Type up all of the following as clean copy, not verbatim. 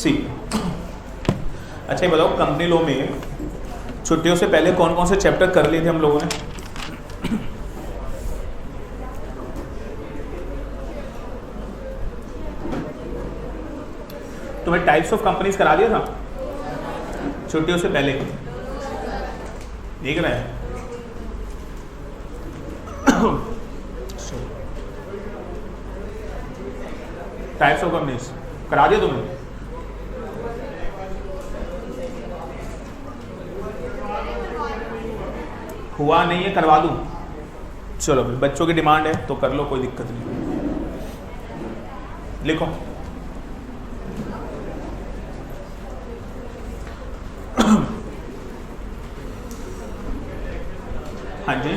सी। अच्छा ये बताओ कंपनी लॉ में छुट्टियों से पहले कौन कौन से चैप्टर कर लिए थे हम लोगों ने? तुम्हें टाइप्स ऑफ कंपनीज करा दिया था छुट्टियों से पहले? देख रहे हैं? टाइप्स ऑफ कंपनीज करा दिया तुम्हें? हुआ नहीं है, करवा दूं? चलो भाई, बच्चों की डिमांड है तो कर लो, कोई दिक्कत नहीं। लिखो हाँ जी।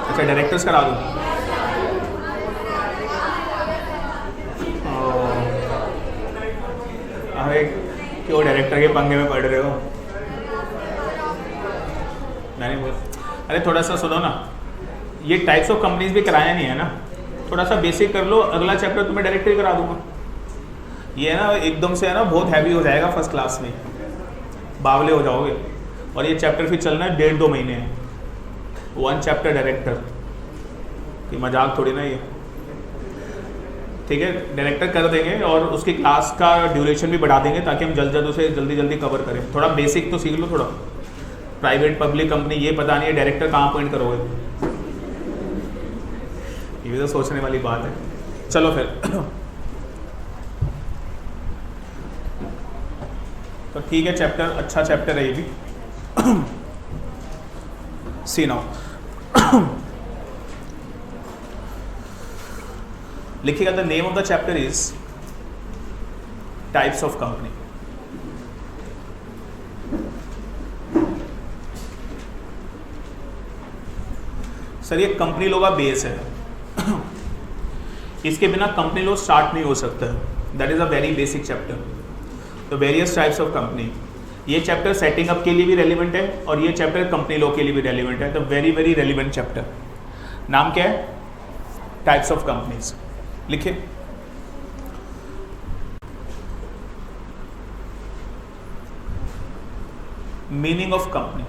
अच्छा डायरेक्टर्स करा दूं? अरे क्यों डायरेक्टर के पंगे में पड़ रहे हो? मैंने बोल, अरे थोड़ा सा सुनो ना, ये टाइप्स ऑफ कंपनीज भी कराया नहीं है ना, थोड़ा सा बेसिक कर लो, अगला चैप्टर तुम्हें डायरेक्ट ही करा दूंगा। ये है ना एकदम से है ना बहुत हैवी हो जाएगा, फर्स्ट क्लास में बावले हो जाओगे। और ये चैप्टर फिर चलना है 1.5-2 महीने है, 1 चैप्टर डायरेक्टर, ये मजाक थोड़ी ना ये। ठीक है, डायरेक्टर कर देंगे और उसकी क्लास का ड्यूरेशन भी बढ़ा देंगे ताकि हम जल्द उसे जल्दी कवर करें। थोड़ा बेसिक तो सीख लो, थोड़ा प्राइवेट पब्लिक कंपनी ये पता नहीं है डायरेक्टर कहाँ अपॉइंट करोगे, ये भी तो सोचने वाली बात है। चलो फिर तो ठीक है, चैप्टर अच्छा चैप्टर है ये भी। सी नाउ लिखिएगा, the name of the chapter is types of company. Sir ये कंपनी लॉ का बेस है, इसके बिना कंपनी लॉ स्टार्ट नहीं हो सकता है। That is a very basic chapter. तो वेरियस टाइप्स ऑफ कंपनी, ये चैप्टर सेटिंग अप के लिए भी रेलिवेंट है और ये चैप्टर कंपनी लॉ के लिए भी रेलिवेंट है। तो वेरी वेरी रेलिवेंट चैप्टर। नाम क्या है? Types of companies. लिखिए मीनिंग ऑफ कंपनी।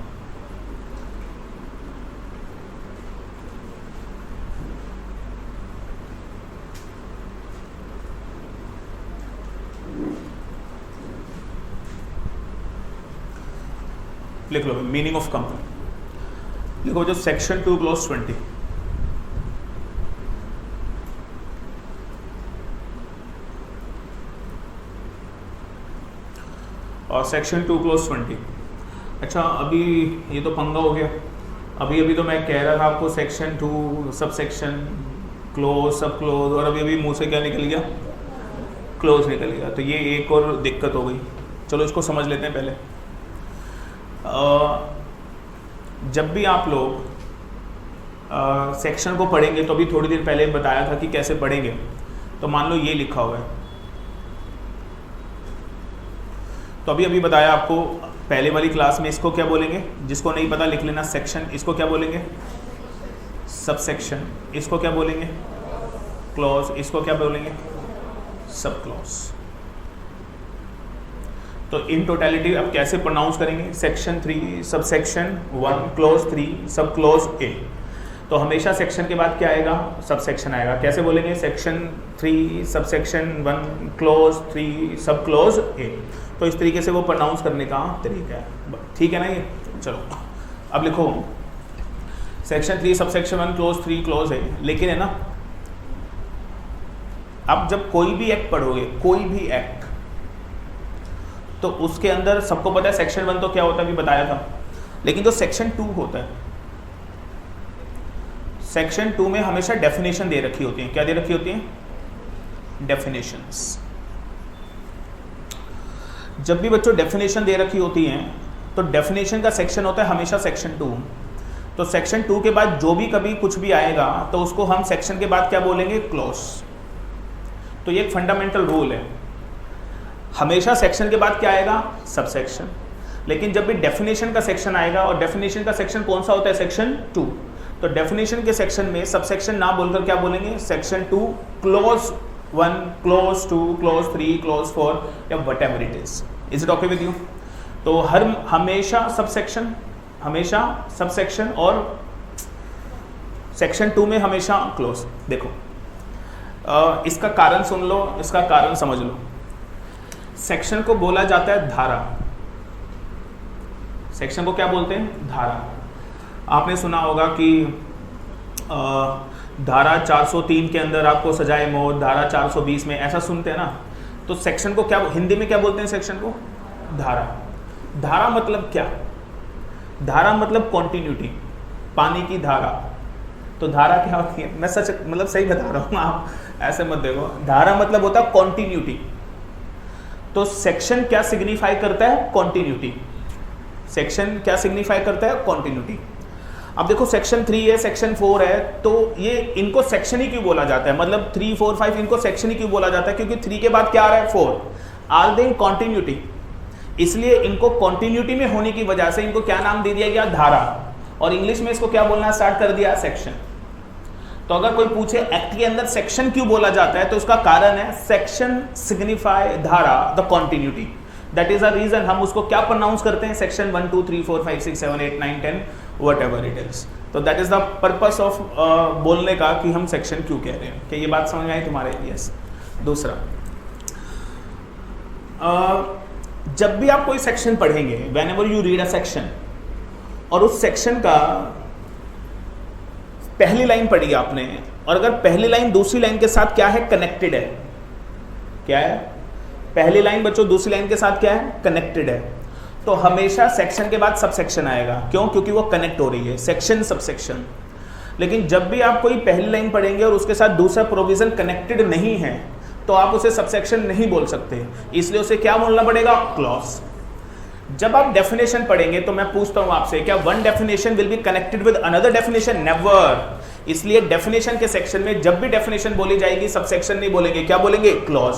लिख लो मीनिंग ऑफ कंपनी। लिखो जो सेक्शन 2 क्लॉज 20। और सेक्शन 2 क्लॉज 20। अच्छा अभी ये तो पंगा हो गया, अभी तो मैं कह रहा था आपको section 2 sub section close sub close, और अभी मुंह से क्या निकल गया? क्लोज निकल गया। तो ये एक और दिक्कत हो गई। चलो इसको समझ लेते हैं पहले। जब भी आप लोग सेक्शन को पढ़ेंगे तो अभी थोड़ी देर पहले बताया था कि कैसे पढ़ेंगे। तो मान लो ये लिखा हुआ है, तो अभी बताया आपको पहले वाली क्लास में इसको क्या बोलेंगे, जिसको नहीं पता लिख लेना, सेक्शन। इसको क्या बोलेंगे? Sub section. इसको क्या बोलेंगे? क्लॉज। इसको क्या बोलेंगे? Sub clause. तो इन टोटलिटी अब कैसे प्रोनाउंस करेंगे? Section 3 sub section 1 clause 3 sub clause A. तो हमेशा सेक्शन के बाद क्या आएगा? सब सेक्शन आएगा। कैसे बोलेंगे? Section 3 sub section 1 clause 3 sub clause A. तो इस तरीके से वो प्रोनाउंस करने का तरीका है। ठीक है ना ये? चलो अब लिखो section 3 sub section 1 clause 3 clause A. लेकिन है ना, अब जब कोई भी एक्ट पढ़ोगे, कोई भी एक्ट, तो उसके अंदर सबको पता है सेक्शन 1 तो क्या होता है, अभी बताया था। लेकिन जो सेक्शन 2 होता है, सेक्शन 2 में हमेशा डेफिनेशन दे रखी होती है। क्या दे रखी होती है? डेफिनेशंस। जब भी बच्चों डेफिनेशन दे रखी होती है तो डेफिनेशन का सेक्शन होता है हमेशा सेक्शन 2। तो सेक्शन 2 के बाद जो भी कभी कुछ भी आएगा तो उसको हम सेक्शन के बाद क्या बोलेंगे? क्लॉज। तो ये एक फंडामेंटल रूल है, हमेशा सेक्शन के बाद क्या आएगा? Sub section. लेकिन जब भी डेफिनेशन का सेक्शन आएगा, और डेफिनेशन का सेक्शन कौन सा होता है? सेक्शन 2। तो डेफिनेशन के सेक्शन में सब सेक्शन ना बोलकर क्या बोलेंगे? Section 2 clause 1, clause 2, clause 3, clause 4 या whatever it is. Is it okay with you? तो हमेशा सबसेक्शन और सेक्शन 2 में हमेशा क्लोज। देखो इसका कारण सुन लो, इसका कारण समझ लो। सेक्शन को बोला जाता है धारा। सेक्शन को क्या बोलते हैं? धारा। आपने सुना होगा कि धारा 403 के अंदर आपको सजाए मौत, धारा 420 में, ऐसा सुनते हैं ना। तो सेक्शन को क्या हिंदी में क्या बोलते हैं? सेक्शन को धारा। धारा मतलब क्या? धारा मतलब कॉन्टिन्यूटी, पानी की धारा। तो धारा क्या होती है? मैं सच मतलब सही बता रहा हूँ, आप ऐसे मत देखो। धारा मतलब होता है कॉन्टिन्यूटी। तो सेक्शन क्या सिग्निफाई करता है? कॉन्टिन्यूटी। सेक्शन क्या सिग्निफाई करता है? कॉन्टिन्यूटी। अब देखो सेक्शन 3 है, सेक्शन 4 है, तो ये इनको सेक्शन ही क्यों बोला जाता है? मतलब 3, 4, 5 इनको सेक्शन ही क्यों बोला जाता है? क्योंकि 3 के बाद क्या आ रहा है? 4। आर दे इन कॉन्टिन्यूटी, इसलिए इनको कॉन्टिन्यूटी में होने की वजह से इनको क्या नाम दे दिया गया? धारा। और इंग्लिश में इसको क्या बोलना स्टार्ट कर दिया? सेक्शन। तो अगर कोई पूछे एक्ट के अंदर सेक्शन क्यों बोला जाता है, तो उसका कारण है सेक्शन सिग्निफाई धारा, the continuity. That is a reason हम उसको क्या प्रोनाउंस करते हैं? Section 1, 2, 3, 4, 5, 6, 7, 8, 9, 10 whatever it is। तो that is the purpose of बोलने का कि हम सेक्शन क्यों कह रहे हैं। क्या ये बात समझ में आई तुम्हारे? यस। दूसरा, जब भी आप कोई सेक्शन पढ़ेंगे, whenever you read a section, और उस सेक्शन का पहली लाइन पढ़ी आपने, और अगर पहली लाइन दूसरी लाइन के साथ क्या है? कनेक्टेड है। क्या है? पहली लाइन बच्चों दूसरी लाइन के साथ क्या है? कनेक्टेड है। तो हमेशा सेक्शन के बाद सबसेक्शन आएगा। क्यों? क्योंकि वो कनेक्ट हो रही है, सेक्शन सबसेक्शन। लेकिन जब भी आप कोई पहली लाइन पढ़ेंगे और उसके साथ दूसरा प्रोविजन कनेक्टेड नहीं है, तो आप उसे सबसेक्शन नहीं बोल सकते, इसलिए उसे क्या बोलना पड़ेगा? क्लॉज। जब आप डेफिनेशन पढ़ेंगे तो मैं पूछता हूं आपसे, क्या one definition will be connected with another definition? Never. इसलिए डेफिनेशन के सेक्शन में जब भी डेफिनेशन बोली जाएगी, सबसेक्शन नहीं बोलेंगे, क्या बोलेंगे? क्लॉज।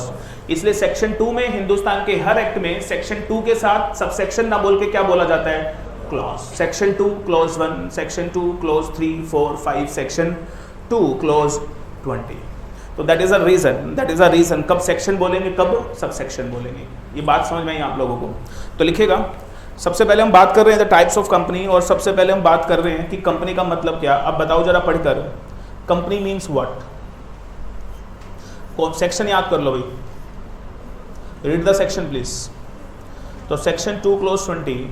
इसलिए सेक्शन 2 में, हिंदुस्तान के हर एक्ट में सेक्शन 2 के साथ सबसेक्शन ना बोल के क्या बोला जाता है? Clause. Section 2 clause 1, section 2 clause 3, 4, 5, section 2 clause 20। तो दैट इज अ रीजन कब सेक्शन बोलेंगे, कब सबसेक्शन बोलेंगे। ये बात समझ में आई आप लोगों को? तो लिखेगा, सबसे पहले हम बात कर रहे हैं द टाइप्स ऑफ कंपनी, और सबसे पहले हम बात कर रहे हैं कि कंपनी का मतलब क्या। अब बताओ जरा पढ़कर, कंपनी मीन्स व्हाट? सेक्शन याद कर लो भाई, रीड द सेक्शन प्लीज। तो सेक्शन 2 क्लॉज 20,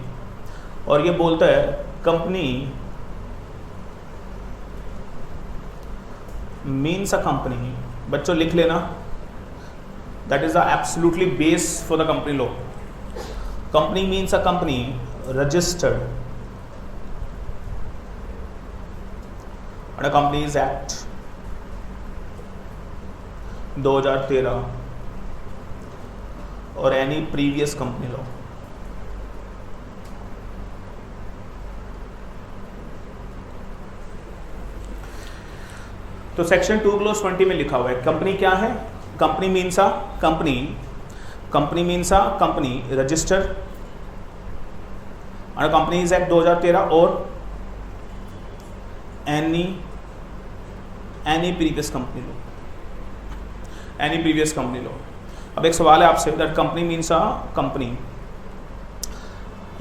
और ये बोलता है कंपनी मीन्स अ कंपनी। बच्चों लिख लेना, that is the absolutely base for the company law. Company means a company registered under companies act 2013 और एनी प्रीवियस कंपनी लॉ। तो सेक्शन 2 क्लॉज 20 में लिखा हुआ है कंपनी क्या है? Company means a company means a company registered under companies act 2013 और any previous company law. अब एक सवाल है आपसे, that company means a company,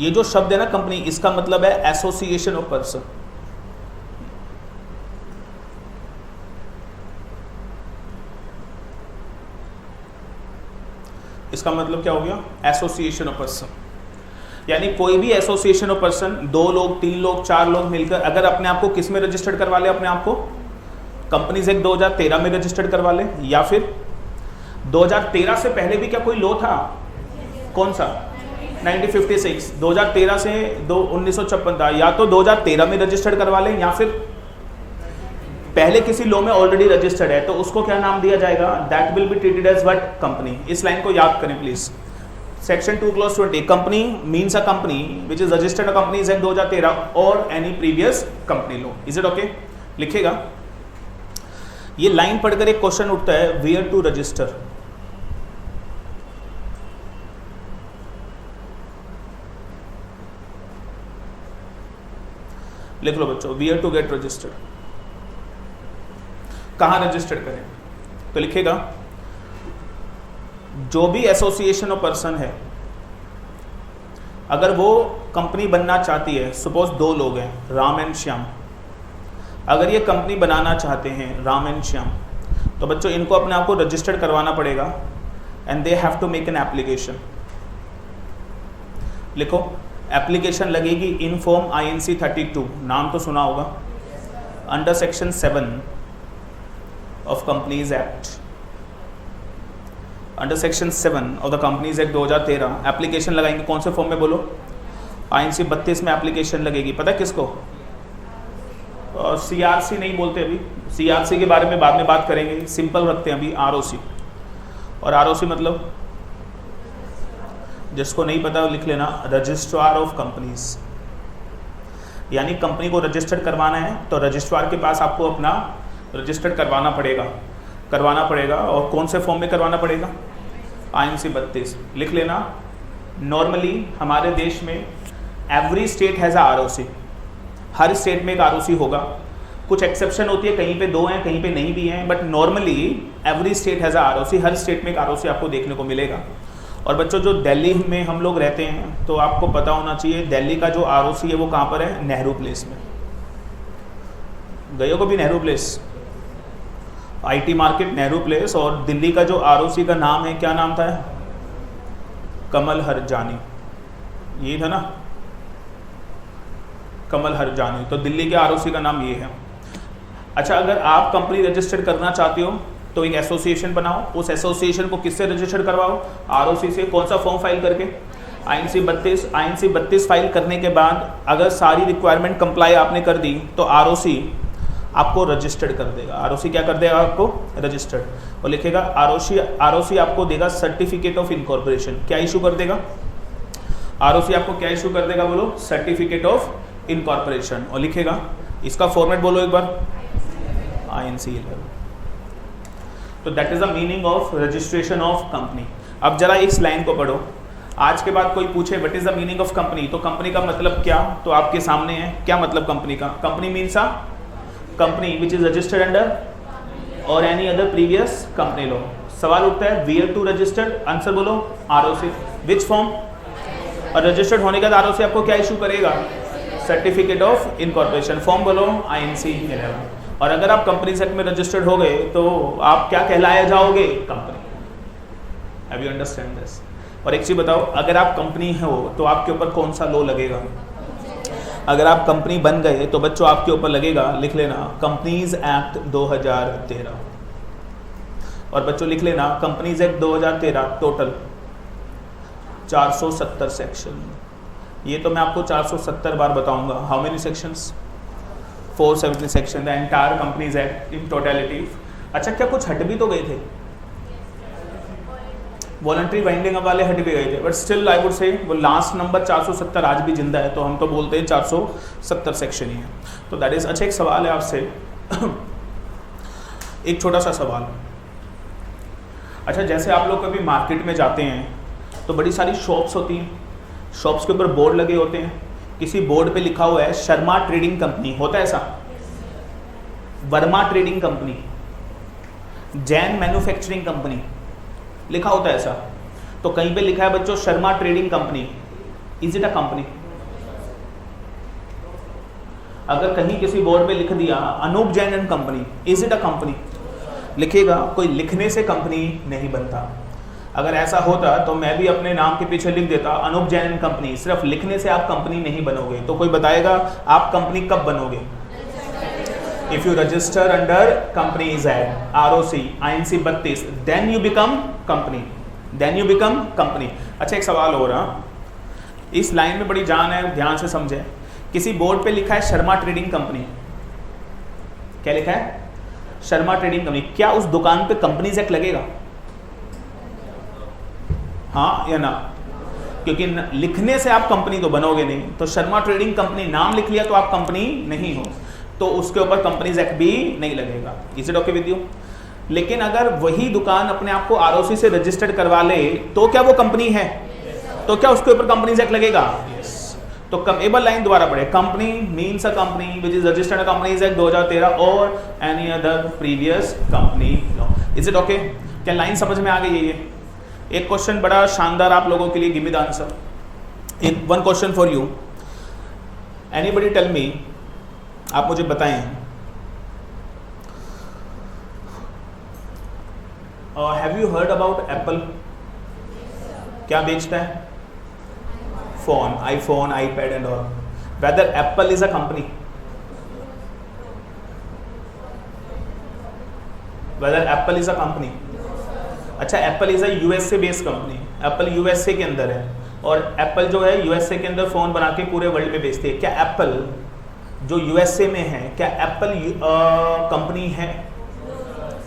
ये जो शब्द है ना कंपनी, इसका मतलब है एसोसिएशन ऑफ पर्सन। इसका मतलब क्या हो गया? Association of person. यानी कोई भी एसोसिएशन ऑफ पर्सन, 2 लोग, 3 लोग, 4 लोग मिलकर अगर अपने आप को किस में रजिस्टर्ड करवा ले? अपने आप को कंपनीज एक्ट 2013 में रजिस्टर्ड करवा ले, या फिर 2013 से पहले भी क्या कोई लॉ था? कौन सा? 1956। 2013 से 1956 था। या तो 2013 में रजिस्टर्ड करवा ले, या फिर पहले किसी लॉ में ऑलरेडी रजिस्टर्ड है, तो उसको क्या नाम दिया जाएगा? That will be treated as what? Company. इस लाइन को याद करें please. Section 2 clause 20, company means a company which is registered companies act 2013 और any previous company law. Is it okay? लिखेगा, ये लाइन पढ़कर एक क्वेश्चन उठता है, वेयर टू रजिस्टर। लिख लो बच्चों, वेयर टू गेट रजिस्टर्ड, कहां रजिस्टर्ड करें? तो लिखेगा जो भी एसोसिएशन ऑफ पर्सन है, अगर वो कंपनी बनना चाहती है, सपोज 2 लोग हैं, राम एंड श्याम, अगर ये कंपनी बनाना चाहते हैं राम एंड श्याम, तो बच्चों इनको अपने आप को रजिस्टर्ड करवाना पड़ेगा and they have to make an application. लिखो, एप्लीकेशन लगेगी इन फॉर्म INC 32, नाम तो सुना होगा, under section 7 of companies act, under section 7 of the companies act 2013 application लगाएंगे। कौन से फॉर्म में बोलो? INC 32 में एप्लीकेशन लगेगी। पता है किसको? CRC नहीं बोलते अभी, CRC के बारे में बाद में बात करेंगे, सिंपल रखते हैं अभी ROC। और ROC मतलब, जिसको नहीं पता वो लिख लेना, रजिस्ट्रार ऑफ कंपनीज। यानी कंपनी को रजिस्टर्ड करवाना है तो रजिस्ट्रार के पास आपको अपना रजिस्टर्ड करवाना पड़ेगा। और कौन से फॉर्म में करवाना पड़ेगा? INC 32 लिख लेना। नॉर्मली हमारे देश में every state has a ROC, her state में एक ROC होगा। कुछ एक्सेप्शन होती है, कहीं पे 2 हैं, कहीं पे नहीं भी हैं, but normally every state has a ROC, her state में एक ROC आपको देखने को मिलेगा। और बच्चों जो दिल्ली में हम लोग रहते हैं तो आपको पता होना चाहिए दिल्ली का जो ROC है वो कहाँ पर है? नेहरू प्लेस में। गए हो कभी Nehru place? IT market Nehru place. और दिल्ली का जो ROC का नाम है, क्या नाम था? कमल हरजानी, यही था ना, कमल हरजानी। तो दिल्ली के ROC का नाम ये है। अच्छा, अगर आप कंपनी रजिस्टर्ड करना चाहते हो तो एक एसोसिएशन बनाओ, उस एसोसिएशन को किससे रजिस्टर्ड करवाओ? ROC से। कौन सा फॉर्म फाइल करके? INC 32 फाइल करने के बाद अगर सारी रिक्वायरमेंट कंप्लाई आपने कर दी तो ROC आपको रजिस्टर्ड कर देगा। ROC क्या कर देगा? आपको रजिस्टर्ड। और लिखेगा ROC आपको देगा सर्टिफिकेट ऑफ इनकॉर्पोरेशन। क्या इशू कर देगा? ROC आपको क्या इशू कर देगा? बोलो, सर्टिफिकेट ऑफ इनकॉर्पोरेशन। और लिखेगा, इसका फॉर्मेट बोलो एक बार, INC 11। तो that is the meaning of registration of company. अब जरा इस लाइन को पढ़ो। आज के बाद कोई पूछे what is the meaning of company, तो कंपनी का मतलब क्या, तो आपके सामने है। क्या मतलब कंपनी का? Company means a company which is registered under or any other previous company law. सवाल उठता है वेयर टू रजिस्टर्ड, आंसर बोलो ROC। Which form? और रजिस्टर्ड होने के बाद ROC आपको क्या इशू करेगा? Certificate of incorporation. फॉर्म बोलो INC 11। और अगर आप कंपनी एक्ट में रजिस्टर्ड हो गए तो आप क्या कहलाया जाओगे? Company. Have you understand this? और एक चीज बताओ, अगर आप कंपनी हो तो आपके ऊपर कौन सा लॉ लगेगा? अगर आप कंपनी बन गए तो बच्चों आपके ऊपर लगेगा, लिख लेना, कंपनीज एक्ट 2013। और बच्चों लिख लेना, कंपनीज एक्ट 2013 टोटल 470 सेक्शन। ये तो मैं आपको 470 बार बताऊंगा। How many sections? 470 section, the entire companies act in totality. अच्छा, क्या कुछ हट भी तो गए थे? वॉलंटरी वाइंडिंग अप वाले हट भी गए थे, बट स्टिल आई वुड से वो लास्ट नंबर 470 आज भी जिंदा है, तो हम तो बोलते हैं 470 सेक्शन ही है। तो दैट इज। अच्छा, एक सवाल है आपसे एक छोटा सा सवाल। अच्छा, जैसे आप लोग कभी मार्केट में जाते हैं तो बड़ी सारी शॉप्स होती हैं, शॉप्स के ऊपर बोर्ड लगे होते हैं, किसी बोर्ड पे लिखा हुआ है शर्मा ट्रेडिंग कंपनी, होता है ऐसा? Verma trading company, Jain manufacturing company लिखा होता है ऐसा। तो कहीं पे लिखा है बच्चों Sharma trading company, is it a company? अगर कहीं किसी बोर्ड पे लिख दिया Anup Jain and company, is it a company? लिखेगा, कोई लिखने से कंपनी नहीं बनता। अगर ऐसा होता तो मैं भी अपने नाम के पीछे लिख देता अनूप जैन एंड कंपनी। सिर्फ लिखने से आप कंपनी नहीं बनोगे। तो कोई बताएगा आप कंपनी कब बनोगे? If you register under companies act, ROC, INC 32, then you become company, then you become company. अच्छा, एक सवाल हो रहा, इस लाइन में बड़ी जान है, ध्यान से समझे। किसी बोर्ड पे लिखा है शर्मा ट्रेडिंग कंपनी, क्या लिखा है? Sharma trading company. क्या उस दुकान पे कंपनीज एक्ट लगेगा? हाँ या ना? क्योंकि लिखने से आप कंपनी तो बनोगे नहीं। तो शर्मा ट्रेडिंग कंपनी नाम लिख लिया तो आप कंपनी नहीं हो, तो उसके ऊपर कंपनीज एक्ट भी नहीं लगेगा। Is it okay with you? लेकिन अगर वही दुकान अपने आप को ROC से रजिस्टर्ड करवा ले तो क्या वो कंपनी है? तो क्या उसके ऊपर कंपनीज एक्ट लगेगा? यस। तो एबल लाइन दोबारा पढ़े, company means a company which is registered companies act 2013 और any other previous company law. Is it okay? क्या लाइन समझ में आ गई है? ये एक क्वेश्चन बड़ा शानदार आप लोगों के लिए, give me the answer. One question for you, anybody tell me, आप मुझे बताएं, have you heard about Apple? क्या बेचता है? Phone, iPhone, iPad and all. Whether Apple is a company, whether Apple is a company. अच्छा, Apple is a USA based company, Apple USA के अंदर है, और एप्पल जो है यूएसए के अंदर फोन बना के पूरे वर्ल्ड में बेचती है। क्या एप्पल जो यूएसए में है, क्या एप्पल कंपनी है?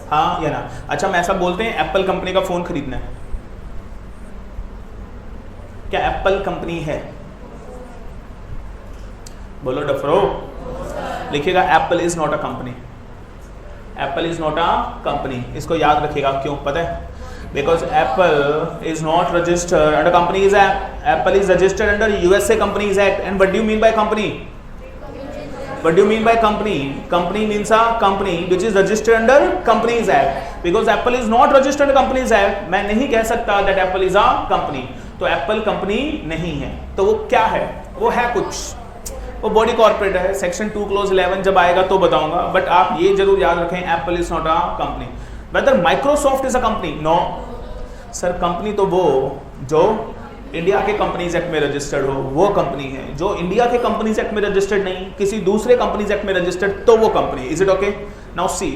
हाँ या ना? अच्छा, हम ऐसा बोलते हैं एप्पल कंपनी का फोन खरीदना है, क्या एप्पल कंपनी है? बोलो डफरो, लिखिएगा Apple is not a company, Apple is not a company. इसको याद रखिएगा, क्यों पता है? Because Apple is not registered under company is Apple is registered under USA companies act. And what do you mean by company? What do you mean by company? Company means a company which is registered under Companies Act. Because Apple is not registered under Companies Act, मैं नहीं कह सकता that Apple is a company. तो Apple company नहीं है, तो वो क्या है? वो है कुछ, वो बॉडी कॉर्पोरेट है। सेक्शन 2 क्लोज 11 जब आएगा तो बताऊंगा, बट आप ये जरूर याद रखें, Apple is not a company. Whether Microsoft is a company? No sir, company तो वो जो इंडिया के कंपनीज एक्ट में रजिस्टर्ड हो, वो कंपनी है। जो इंडिया के कंपनीज एक्ट में रजिस्टर्ड नहीं, किसी दूसरे कंपनीज एक्ट में रजिस्टर्ड, तो वो company. Is it okay? Now see,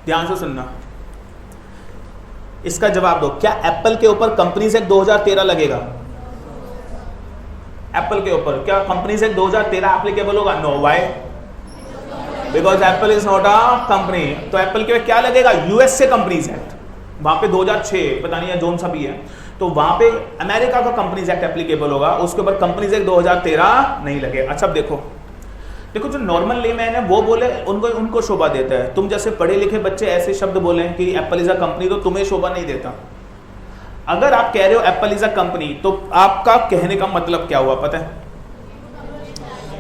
ध्यान से सुनना, इसका जवाब दो। क्या एप्पल के ऊपर कंपनीज एक्ट 2013 लगेगा? एप्पल के ऊपर क्या कंपनीज एक्ट 2013 एप्लीकेबल होगा? No, why? Because Apple is not a company. तो एप्पल के क्या लगेगा? यूएसए कंपनीज एक्ट, वहां पे 2006 पता नहीं है जोन सा भी है, तो वहां पे अमेरिका का कंपनीज एक्ट एप्लीकेबल होगा, उसके ऊपर कंपनीज एक्ट 2013 नहीं लगे। अच्छा, अब देखो जो नॉर्मल लेमैन है वो बोले, उनको शोभा देता है। तुम जैसे पढ़े लिखे बच्चे ऐसे शब्द बोले कि एप्पल इज अ कंपनी, तो तुम्हें शोभा नहीं देता। अगर आप कह रहे हो एप्पल इज अ कंपनी, तो आपका कहने का मतलब क्या हुआ पता है?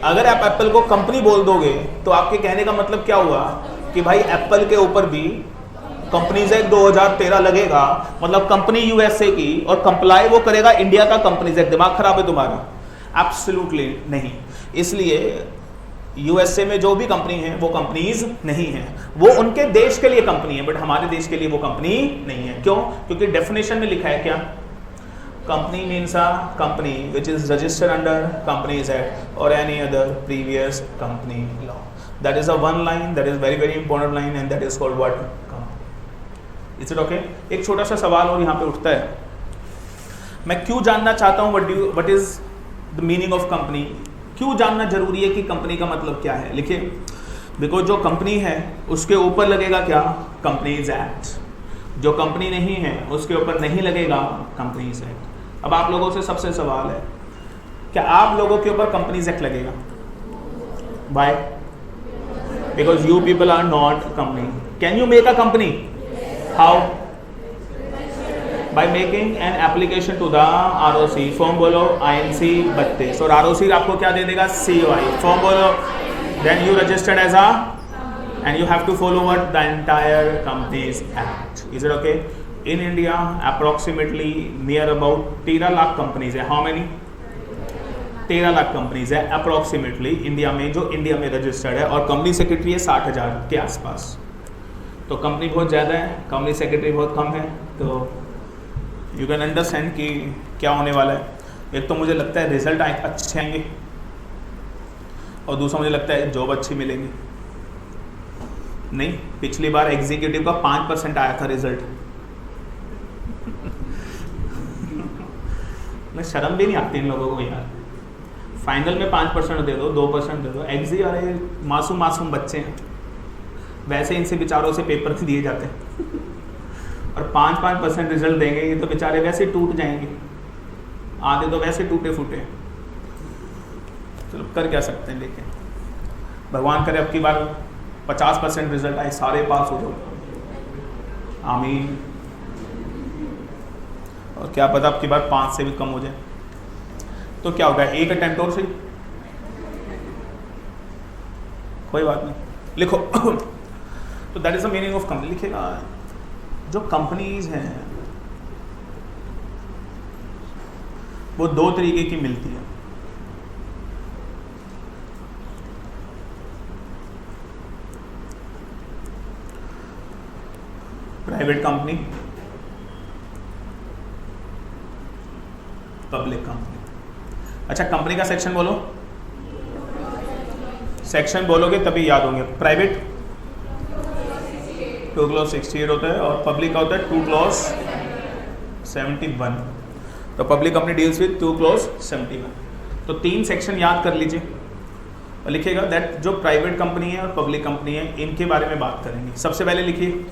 अगर आप एप्पल को कंपनी बोल दोगे तो आपके कहने का मतलब क्या हुआ कि भाई एप्पल के ऊपर भी कंपनीज एक्ट 2013 लगेगा, मतलब कंपनी यूएसए की, और कंप्लाई वो करेगा इंडिया का कंपनीज एक्ट। दिमाग खराब है तुम्हारा? एब्सोल्युटली नहीं। इसलिए यूएसए में जो भी कंपनी है वो कंपनीज नहीं है, वो उनके देश के लिए कंपनी है, बट हमारे देश के लिए वो कंपनी नहीं है। क्यों? क्योंकि डेफिनेशन में लिखा है क्या? Company means a company which is registered under companies act और any other previous company law. That is a one line, that is very very important line, and that is called what? Is it okay? एक छोटा सा सवाल और यहाँ पे उठता है, मैं क्यों जानना चाहता हूँ what is the meaning of company? क्यों जानना जरूरी है कि कंपनी का मतलब क्या है? लिखिए, बिकॉज जो कंपनी है उसके ऊपर लगेगा क्या? Companies act. जो कंपनी नहीं है उसके ऊपर नहीं लगेगा कंपनीज एक्ट। अब आप लोगों से सबसे सवाल है, क्या आप लोगों के ऊपर कंपनीज एक्ट लगेगा? By because you people are not company. Can you make a company? How? by making an application to the ROC। Form बोलो INC 32, और ROC आपको क्या दे देगा? COI। फॉर्म बोलो, then you registered as a, and you have to follow what? The entire Companies Act। Is it okay? In India approximately near about 13 lakh companies है। How many? 13 lakh companies है approximately India में, जो India में registered है, और company secretary है 60,000 के आसपास। तो कंपनी बहुत ज़्यादा है, कंपनी सेक्रेटरी बहुत कम है, तो यू कैन अंडरस्टैंड कि क्या होने वाला है। एक तो मुझे लगता है रिजल्ट अच्छे आएंगे, और दूसरा मुझे लगता है जॉब अच्छी मिलेगी। नहीं, पिछली बार एग्जीक्यूटिव का 5% आया था रिजल्ट। मैं शर्म भी नहीं आती इन लोगों को यार। फाइनल में 5% दे दो, 2% दे दो। एग्जी वाले मासूम बच्चे हैं, वैसे इनसे बेचारों से पेपर दिए जाते हैं, और 5% रिजल्ट देंगे, ये तो बेचारे वैसे टूट जाएंगे, आधे तो वैसे टूटे फूटे। चलो कर क्या सकते हैं, लेकिन भगवान करे अब की बार 50% रिजल्ट आए, सारे पास हो जाओ, आमीन। और क्या पता अब की बार 5 से भी कम हो जाए, तो क्या होगा? एक अटेम्प्ट और सही, कोई बात नहीं, लिखो। तो that is the meaning of company. लिखेगा जो कंपनीज हैं वो दो तरीके की मिलती है। Private company, public company. अच्छा, कंपनी का सेक्शन बोलो, सेक्शन बोलोगे तभी याद होंगे। प्राइवेट 2 क्लॉज 68 होता है और पब्लिक का होता है 2 क्लॉज 71। तो public company deals with 2 clause 71। तो 3 सेक्शन याद कर लीजिए और लिखिएगा दैट जो प्राइवेट कंपनी है और पब्लिक कंपनी है इनके बारे में बात करेंगे। सबसे पहले लिखिए,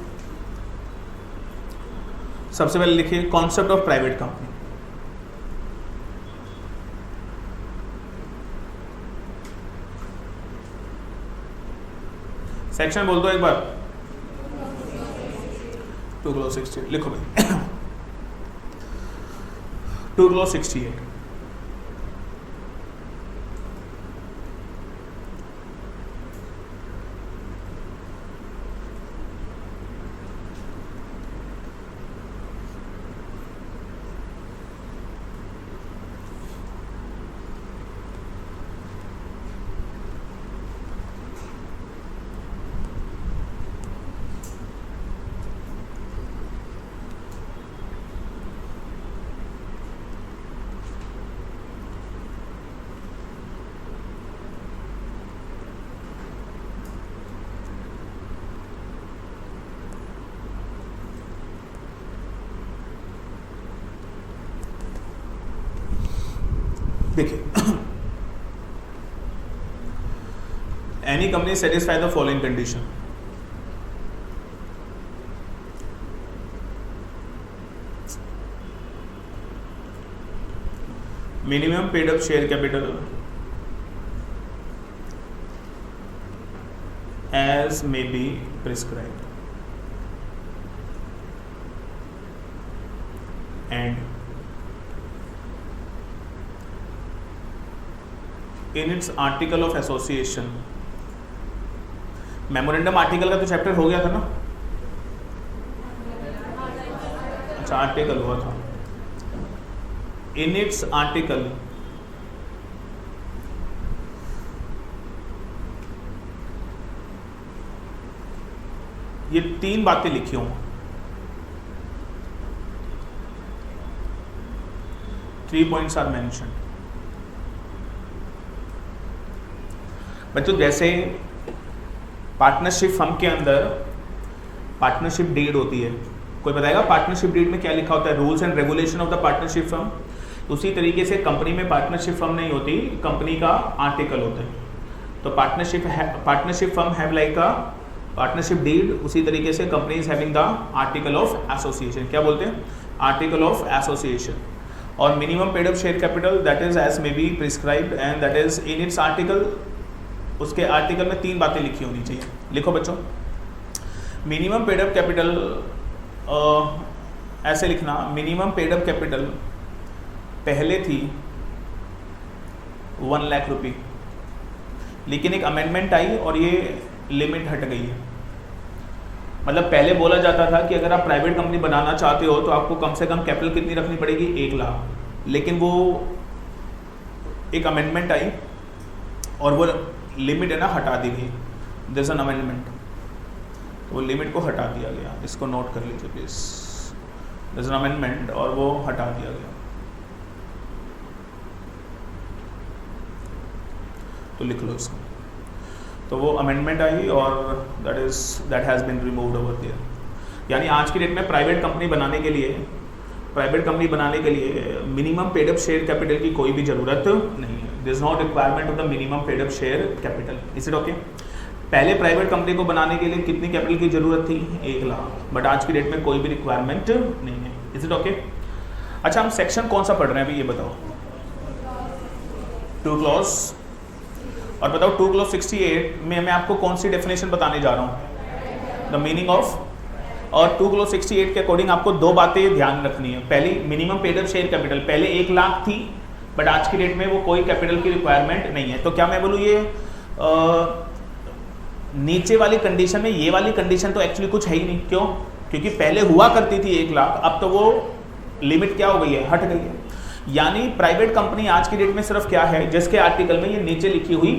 सबसे पहले लिखिए concept of private company. Section बोल दो एक बार। 2 क्लॉज 68 लिखो भाई। 2 क्लॉज 68। देखिए, any company satisfy the following condition. Minimum paid up share capital as may be prescribed and in its article of association, memorandum article का तो चैप्टर हो गया था ना? अच्छा, आर्टिकल हुआ था। इन इट्स आर्टिकल ये 3 बातें लिखी हूं। 3 points आर मेंशन। बच्चों, जैसे पार्टनरशिप फर्म के अंदर पार्टनरशिप डीड होती है, कोई बताएगा पार्टनरशिप डीड में क्या लिखा होता है? Rules and regulation of the partnership firm. उसी तरीके से कंपनी में पार्टनरशिप फर्म नहीं होती, कंपनी का आर्टिकल होता है। तो partnership firm have like a partnership deed, उसी तरीके से company is having the article of association. क्या बोलते हैं? Article of association. और minimum paid up share capital that is as may be prescribed and that is in its article. उसके article में 3 बातें लिखी होनी चाहिए। लिखो बच्चों, मिनिमम पेड अप कैपिटल, ऐसे लिखना, मिनिमम पेड अप कैपिटल पहले थी 1 लाख रुपये, लेकिन एक अमेंडमेंट आई और ये लिमिट हट गई है। मतलब पहले बोला जाता था कि अगर आप प्राइवेट कंपनी बनाना चाहते हो तो आपको कम से कम कैपिटल कितनी रखनी पड़ेगी? 1 लाख। लेकिन वो एक अमेंडमेंट आई और वो लिमिट है ना हटा दी गई। दिस एन अमेंडमेंट, वो लिमिट को हटा दिया गया। इसको नोट कर लीजिए प्लीज। दिस एन अमेंडमेंट और वो हटा दिया गया। तो लिख लो इसको। तो वो अमेंडमेंट आई और that has been removed over there. यानी आज की डेट में प्राइवेट कंपनी बनाने के लिए minimum paid up share capital की कोई भी ज़रूरत नहीं है। This is not requirement of the minimum paid up share capital. Is it okay? पहले प्राइवेट कंपनी को बनाने के लिए कितनी कैपिटल की ज़रूरत थी? 1 लाख। बट आज की डेट में कोई भी रिक्वायरमेंट नहीं है। Is it okay? अच्छा, हम सेक्शन कौन सा पढ़ रहे हैं अभी ये बताओ? 2 क्लॉज। और बताओ 2 क्लॉज 68 में मैं आपको कौन सी डेफिनेशन बताने जा रहा हूँ? The meaning of. और 2 क्लॉज 68 के अकॉर्डिंग आपको 2 बातें ध्यान रखनी है। पहली, minimum paid up share capital पहले 1 लाख थी, बट आज की डेट में वो कोई कैपिटल की रिक्वायरमेंट नहीं है। तो क्या मैं बोलूँ ये नीचे वाली कंडीशन में ये वाली कंडीशन तो एक्चुअली कुछ है ही नहीं। क्यों? क्योंकि पहले हुआ करती थी 1 लाख, अब तो वो लिमिट क्या हो गई है? हट गई है। यानी प्राइवेट कंपनी आज की डेट में सिर्फ क्या है, जिसके आर्टिकल में ये नीचे लिखी हुई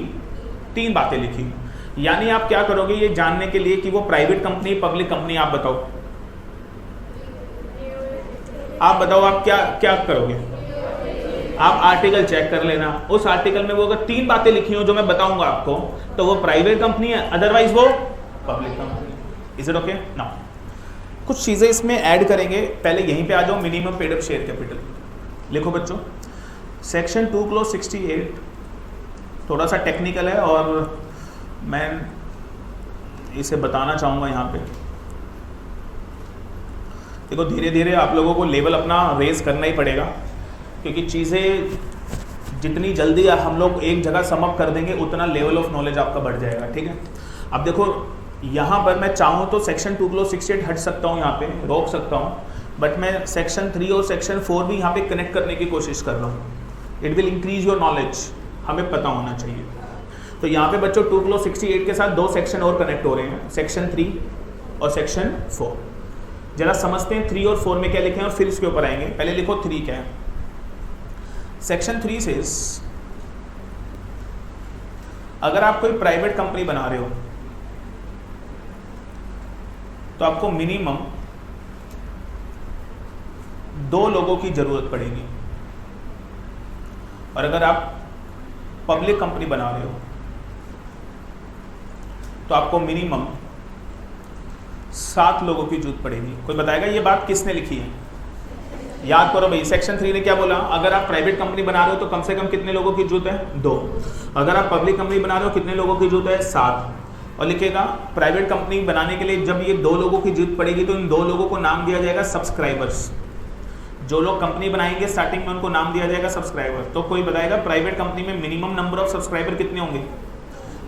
3 बातें लिखी। यानी आप क्या करोगे ये जानने के लिए कि वो प्राइवेट कंपनी पब्लिक कंपनी, आप बताओ, आप बताओ, आप क्या क्या करोगे? आप आर्टिकल चेक कर लेना, उस आर्टिकल में वो अगर 3 बातें लिखी हो जो मैं बताऊंगा आपको, तो वो प्राइवेट कंपनी है, अदरवाइज वो public company. Is it okay? ना कुछ चीजें इसमें ऐड करेंगे, पहले यहीं पे आ जाओ। Minimum paid up share capital लिखो बच्चों, सेक्शन 2 क्लॉज 68 थोड़ा सा टेक्निकल है और मैं इसे बताना चाहूंगा यहाँ पे। देखो धीरे धीरे आप लोगों को लेवल अपना रेज करना ही पड़ेगा, क्योंकि चीज़ें जितनी जल्दी हम लोग एक जगह समअप कर देंगे उतना लेवल ऑफ नॉलेज आपका बढ़ जाएगा। ठीक है, अब देखो यहाँ पर मैं चाहूँ तो सेक्शन 2 क्लॉज 68 हट सकता हूँ, यहाँ पे रोक सकता हूँ, बट मैं सेक्शन 3 और सेक्शन 4 भी यहाँ पे कनेक्ट करने की कोशिश कर रहा हूँ। It will increase your knowledge, हमें पता होना चाहिए। तो यहाँ पे बच्चों 2 क्लॉज 68 के साथ 2 सेक्शन और कनेक्ट हो रहे हैं, सेक्शन 3 और सेक्शन 4। जरा समझते हैं 3 और 4 में क्या लिखे हैं और फिर इसके ऊपर आएंगे। पहले लिखो 3 क्या है। सेक्शन 3 से अगर आप कोई प्राइवेट कंपनी बना रहे हो तो आपको मिनिमम 2 लोगों की जरूरत पड़ेगी, और अगर आप पब्लिक कंपनी बना रहे हो तो आपको मिनिमम 7 लोगों की जरूरत पड़ेगी। कोई बताएगा ये बात किसने लिखी है? याद करो भाई, सेक्शन 3 ने क्या बोला? अगर आप प्राइवेट कंपनी बना रहे हो तो कम से कम कितने लोगों की जरूरत है? 2। अगर आप पब्लिक कंपनी बना रहे हो कितने लोगों की जरूरत है? 7। और लिखेगा प्राइवेट कंपनी बनाने के लिए जब ये 2 लोगों की जरूरत पड़ेगी तो इन 2 लोगों को नाम दिया जाएगा सब्सक्राइबर्स। जो लोग कंपनी बनाएंगे स्टार्टिंग में उनको नाम दिया जाएगा सब्सक्राइबर। तो कोई बताएगा प्राइवेट कंपनी में मिनिमम नंबर ऑफ सब्सक्राइबर कितने होंगे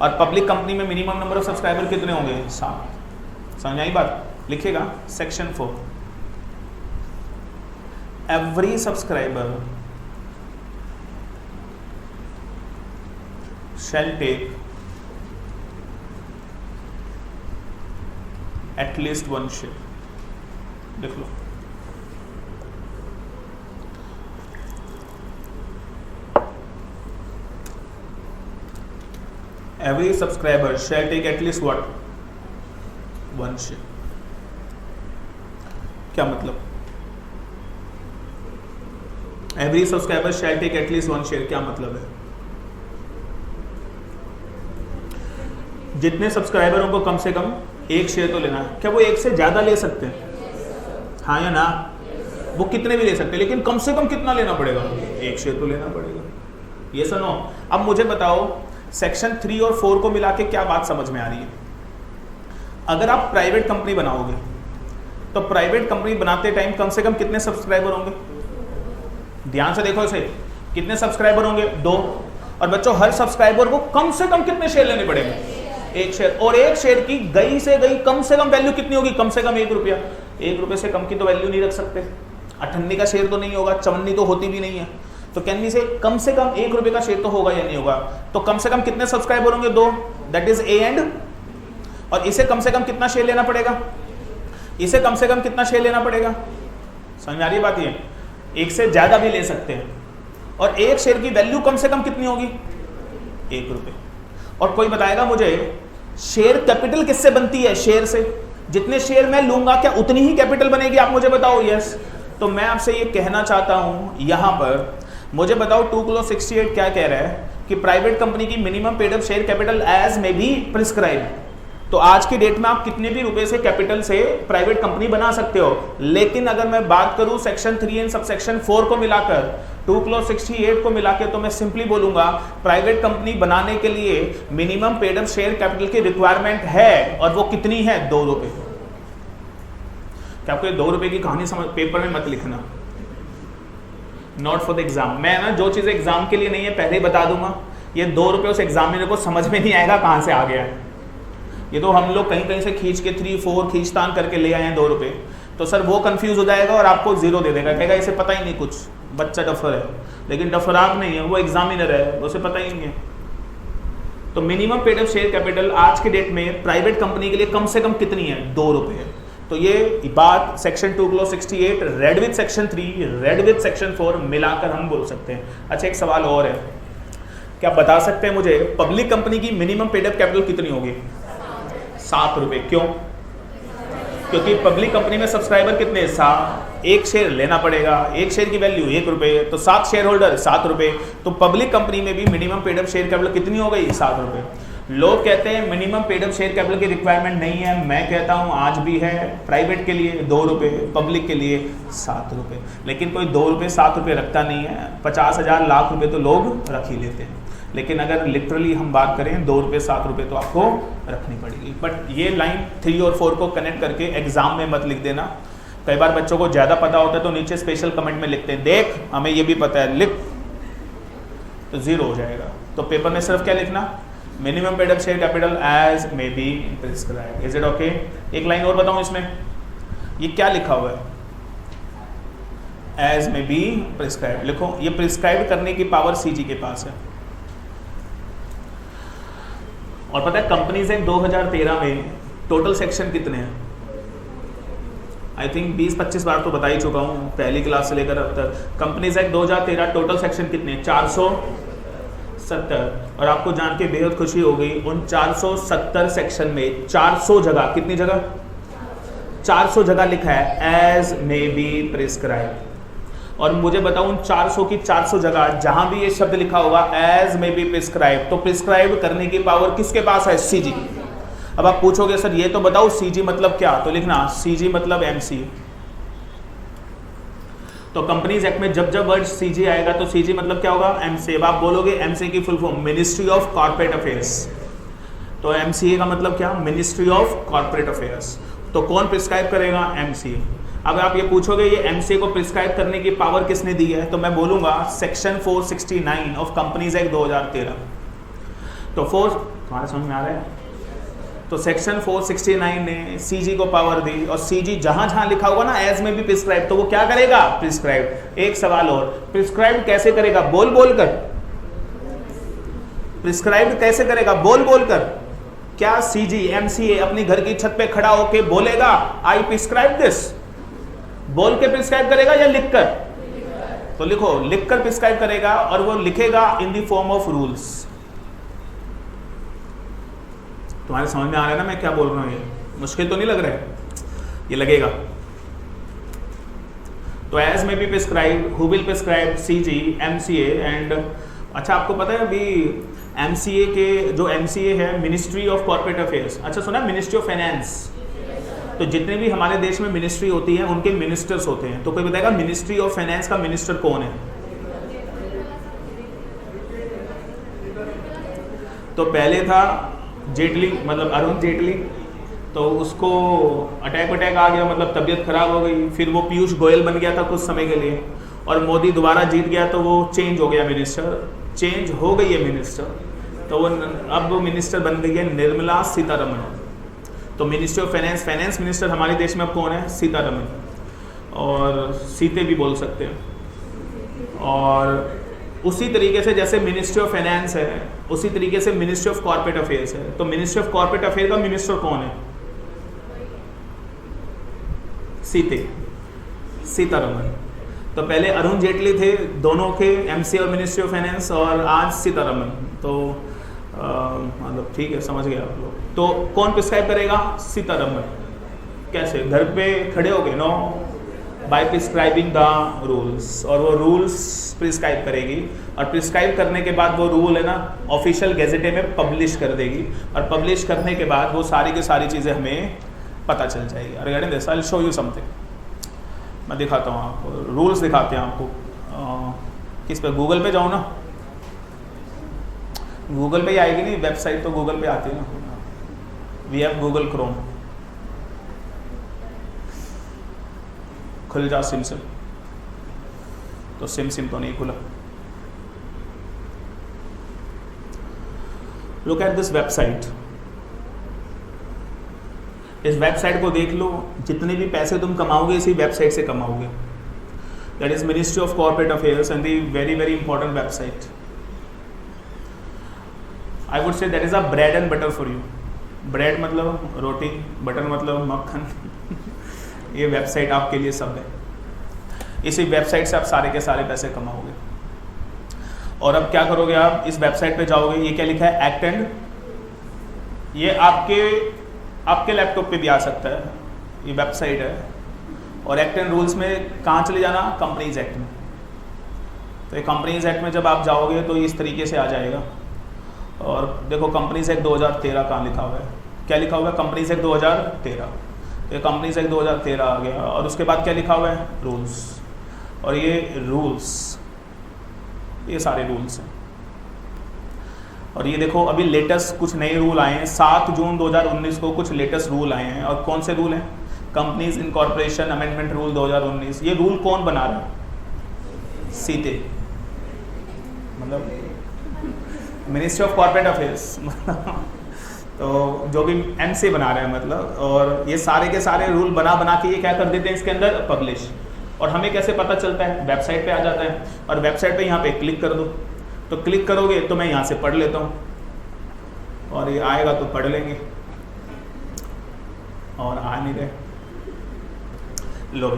और पब्लिक कंपनी में मिनिमम नंबर ऑफ सब्सक्राइबर कितने होंगे? 7। समझ आई बात? लिखेगा section 4, every subscriber shall take at least 1 share। देख लो, every subscriber shall take at least what? 1 share। क्या मतलब? Every subscriber shall take at least 1 share, क्या मतलब है? जितने सब्सक्राइबरों को कम से कम 1 शेयर तो लेना है। क्या वो 1 से ज्यादा ले सकते हैं? हाँ या ना? वो कितने भी ले सकते हैं, लेकिन कम से कम कितना लेना पड़ेगा? 1 शेयर तो लेना पड़ेगा। ये सुनो, अब मुझे बताओ सेक्शन 3 और 4 को मिला के क्या बात समझ में आ रही है? अगर आप प्राइवेट कंपनी बनाओगे तो प्राइवेट कंपनी बनाते टाइम कम से कम कितने सब्सक्राइबर होंगे? ध्यान से देखो इसे, कितने सब्सक्राइबर होंगे? 2। और बच्चों हर सब्सक्राइबर को कम से कम कितने शेयर लेने पड़ेंगे? 1 शेयर। और 1 शेयर की गई से गई कम से कम वैल्यू कितनी होगी? कम से कम 1 रुपया। 1 रुपये से कम की तो वैल्यू नहीं रख सकते। 58 का शेयर तो नहीं होगा, 54 तो होती भी नहीं है। तो कैन वी से कम 1 रुपये का शेयर तो होगा या नहीं होगा? तो कम से कम कितने सब्सक्राइबर होंगे? 2। That is A and. और इसे कम से कम कितना शेयर लेना पड़ेगा? इसे कम से कम कितना शेयर लेना पड़ेगा? समझ आ रही बात? ये 1 से ज्यादा भी ले सकते हैं। और 1 शेयर की वैल्यू कम से कम कितनी होगी? 1 रुपये। और कोई बताएगा मुझे शेयर कैपिटल किससे बनती है? शेयर से। जितने शेयर मैं लूंगा क्या उतनी ही कैपिटल बनेगी? आप मुझे बताओ। यस। तो मैं आपसे ये कहना चाहता हूं, यहां पर मुझे बताओ 2 क्लॉज 68 क्या कह रहा है कि प्राइवेट कंपनी की minimum paid up share capital as में भी प्रिस्क्राइब। तो आज की डेट में आप कितने भी रुपए से कैपिटल से प्राइवेट कंपनी बना सकते हो। लेकिन अगर मैं बात करूं सेक्शन 3 एंड सब सेक्शन 4 को मिलाकर, 2 क्लॉज 68 को मिलाकर, तो मैं सिंपली बोलूंगा प्राइवेट कंपनी बनाने के लिए minimum paid up share capital की रिक्वायरमेंट है। और वो कितनी है? 2 रुपए। क्या आपको 2 रुपए की कहानी समझ? पेपर में मत लिखना, नॉट फॉर द एग्जाम। मैं ना जो चीज एग्जाम के लिए नहीं है पहले ही बता दूंगा। ये 2 रुपए उस एग्जामिनर को समझ में नहीं आएगा कहां से आ गया है। ये तो हम लोग कहीं कहीं से खींच के 3, 4 खींचतान करके ले आए हैं 2 रुपए। तो सर वो कंफ्यूज हो जाएगा और आपको 0 दे देगा, कहेगा इसे पता ही नहीं कुछ, बच्चा डफर है। लेकिन डफर आप नहीं है, वो एग्जामिनर है, उसे पता ही नहीं है। तो minimum paid up share capital आज के डेट में प्राइवेट कंपनी के लिए कम से कम कितनी है? 2 रुपये। तो ये बात section 2 clause 68 red with section 3 red with section 4 मिलाकर हम बोल सकते हैं। अच्छा एक सवाल और है, क्या बता सकते हैं मुझे पब्लिक कंपनी की मिनिमम पेड अप कैपिटल कितनी होगी? 7 रुपये। क्यों? क्योंकि पब्लिक कंपनी में सब्सक्राइबर कितने? 7, एक शेयर लेना पड़ेगा, एक शेयर की वैल्यू 1 रुपये, तो 7 शेयर होल्डर 7 रुपये। तो पब्लिक कंपनी में भी minimum paid up share capital कितनी हो गई? 7 रुपये। लोग कहते हैं minimum paid up share capital की रिक्वायरमेंट नहीं है, मैं कहता हूं आज भी है। प्राइवेट के लिए 2 रुपये, पब्लिक के लिए 7 रुपये। लेकिन कोई 2 रुपये 7 रुपये रखता नहीं है, 50,000 लाख रुपये तो लोग रख ही लेते हैं। लेकिन अगर लिटरली हम बात करें 2 रुपये 7 रुपये तो आपको रखनी पड़ेगी। बट ये लाइन 3 और 4 को कनेक्ट करके एग्जाम में मत लिख देना। कई बार बच्चों को ज़्यादा पता होता है तो नीचे स्पेशल कमेंट में लिखते हैं देख हमें ये भी पता है, लिख, तो 0 हो जाएगा। तो पेपर में सिर्फ क्या लिखना? Minimum paid up share capital as may be prescribed. Is it okay? एक लाइन और बताऊं इसमें, ये क्या लिखा हुआ है? एज मे बी प्रिस्क्राइब्ड लिखो। ये प्रिस्क्राइब करने की पावर सीजी के पास है। और पता है कंपनीज एक्ट 2013 में टोटल सेक्शन कितने हैं? आई थिंक 20-25 बार तो बता ही चुका हूं, पहली क्लास से लेकर अब तक। कंपनीज एक्ट 2013 टोटल सेक्शन कितने? 470। और आपको जान के बेहद खुशी हो गई, उन 470 सेक्शन में 400 जगह, कितनी जगह? 400 जगह लिखा है एज मे बी प्रिस्क्राइब। और मुझे बताओ उन 400 की 400 जगह जहां भी ये शब्द लिखा होगा एज मे बी प्रिस्क्राइब, तो प्रिस्क्राइब करने की पावर किसके पास है? सीजी। अब आप पूछोगे सर ये तो बताओ सीजी मतलब क्या? तो लिखना सीजी मतलब एमसी। तो कंपनीज एक्ट में जब जब वर्ड सीजी आएगा तो सीजी मतलब क्या होगा? एमसी। अब आप बोलोगे एमसी की full form ministry of corporate affairs, तो एमसीए का मतलब क्या? Ministry of corporate affairs. तो कौन प्रिस्क्राइब करेगा? एमसीए। अब आप ये पूछोगे ये एमसीए को प्रिस्क्राइब करने की पावर किसने दी है? तो मैं बोलूंगा सेक्शन 469 ऑफ कंपनीज एक्ट 2013। तो तुम्हारे समझ में आ रहा है? तो सेक्शन 469 ने सीजी को पावर दी, और सीजी जहां जहां लिखा होगा ना एज में भी प्रिस्क्राइब, तो वो क्या करेगा? प्रिस्क्राइब। एक सवाल और, प्रिस्क्राइब कैसे करेगा? बोल बोल कर। प्रिस्क्राइब कैसे करेगा? बोल बोल कर। क्या सीजी एमसीए अपनी घर की छत पे खड़ा होके बोलेगा आई प्रिस्क्राइब दिस? बोल के प्रिस्क्राइब करेगा या लिख कर? तो लिखो, लिख कर प्रिस्क्राइब करेगा, और वो लिखेगा in the form of rules. तुम्हारे समझ में आ रहा है ना मैं क्या बोल रहा हूँ? ये मुश्किल तो नहीं लग रहा है? ये लगेगा। तो एज में भी prescribe, who will prescribe? CG, MCA and अच्छा आपको पता है अभी एमसीए के जो एमसीए है मिनिस्ट्री ऑफ कॉर्पोरेट अफेयर्स। अच्छा सुना मिनिस्ट्री ऑफ फाइनेंस? तो जितने भी हमारे देश में मिनिस्ट्री होती है उनके मिनिस्टर्स होते हैं। तो कोई बताएगा मिनिस्ट्री ऑफ फाइनेंस का मिनिस्टर कौन है? तो पहले था जेटली, मतलब अरुण जेटली, तो उसको अटैक आ गया, मतलब तबीयत खराब हो गई। फिर वो पीयूष गोयल बन गया था कुछ समय के लिए, और मोदी दोबारा जीत गया तो वो चेंज हो गया मिनिस्टर, चेंज हो गई है मिनिस्टर। तो वो अब वो मिनिस्टर बन गई है निर्मला सीतारमण। तो ministry of finance, finance minister हमारे देश में अब कौन है? सीतारमण, और सीते भी बोल सकते हैं। और उसी तरीके से जैसे मिनिस्ट्री ऑफ फाइनेंस है उसी तरीके से मिनिस्ट्री ऑफ कॉर्पोरेट अफेयर्स है। तो मिनिस्ट्री ऑफ कॉर्पोरेट अफेयर का मिनिस्टर कौन है? सीते, सीतारमण। तो पहले अरुण जेटली थे, दोनों के एमसी और मिनिस्ट्री ऑफ फाइनेंस, और आज सीतारमण। तो मतलब ठीक है, समझ गए आप लोग। तो कौन प्रिस्क्राइब करेगा? सीतारमण। कैसे? घर पे खड़े हो गए? No, by prescribing the rules. और वो रूल्स प्रिस्क्राइब करेगी, और प्रिस्क्राइब करने के बाद वो रूल है ना ऑफिशियल गैजेटे में पब्लिश कर देगी, और पब्लिश करने के बाद वो सारी की सारी चीज़ें हमें पता चल जाएगी। Regarding this I will show you something. मैं दिखाता हूँ आपको, रूल्स दिखाते हैं आपको। किस पे? गूगल पे जाओ ना, गूगल पे ही आएगी नहीं वेबसाइट, तो गूगल पे आती है ना। We have Google Chrome. खुल जा सिम, तो सिम तो नहीं खुला। Look at this website. इस वेबसाइट को देख लो, जितने भी पैसे तुम कमाओगे इसी वेबसाइट से कमाओगे। That is ministry of corporate affairs and the very very important website. I would say that is a bread and butter for you. Bread मतलब रोटी, बटर मतलब मक्खन ये वेबसाइट आपके लिए सब है, इसी वेबसाइट से आप सारे के सारे पैसे कमाओगे। और अब क्या करोगे, आप इस वेबसाइट पे जाओगे, ये क्या लिखा है, एक्ट एंड, ये आपके लैपटॉप पे भी आ सकता है, ये वेबसाइट है। और एक्ट एंड रूल्स में कहाँ चले जाना, कंपनीज एक्ट में। तो ये कंपनीज एक्ट में जब आप जाओगे तो इस तरीके से आ जाएगा। और देखो कंपनीज एक्ट 2013 कहाँ लिखा हुआ है, क्या लिखा हुआ है, कंपनीज एक्ट 2013। तो ये कंपनीज एक्ट 2013 आ गया। और उसके बाद क्या लिखा हुआ है, रूल्स। और ये रूल्स, ये सारे रूल्स हैं। और ये देखो अभी लेटेस्ट कुछ नए रूल आए हैं, 7 जून 2019 को कुछ लेटेस्ट रूल आए हैं। और कौन से रूल हैं, कंपनीज इनकॉर्पोरेशन अमेंडमेंट रूल 2019। ये रूल कौन बना रहा है, सीते, मतलब मिनिस्ट्री ऑफ कॉर्पोरेट अफेयर्स तो जो भी एमसी बना रहे हैं मतलब। और ये सारे के सारे रूल बना के ये क्या कर देते हैं इसके अंदर पब्लिश। और हमें कैसे पता चलता है, वेबसाइट पे आ जाता है। और वेबसाइट पे यहाँ पे क्लिक कर दो, तो क्लिक करोगे तो मैं यहाँ से पढ़ लेता हूँ, और ये आएगा तो पढ़ लेंगे, और आ नहीं रहे लो।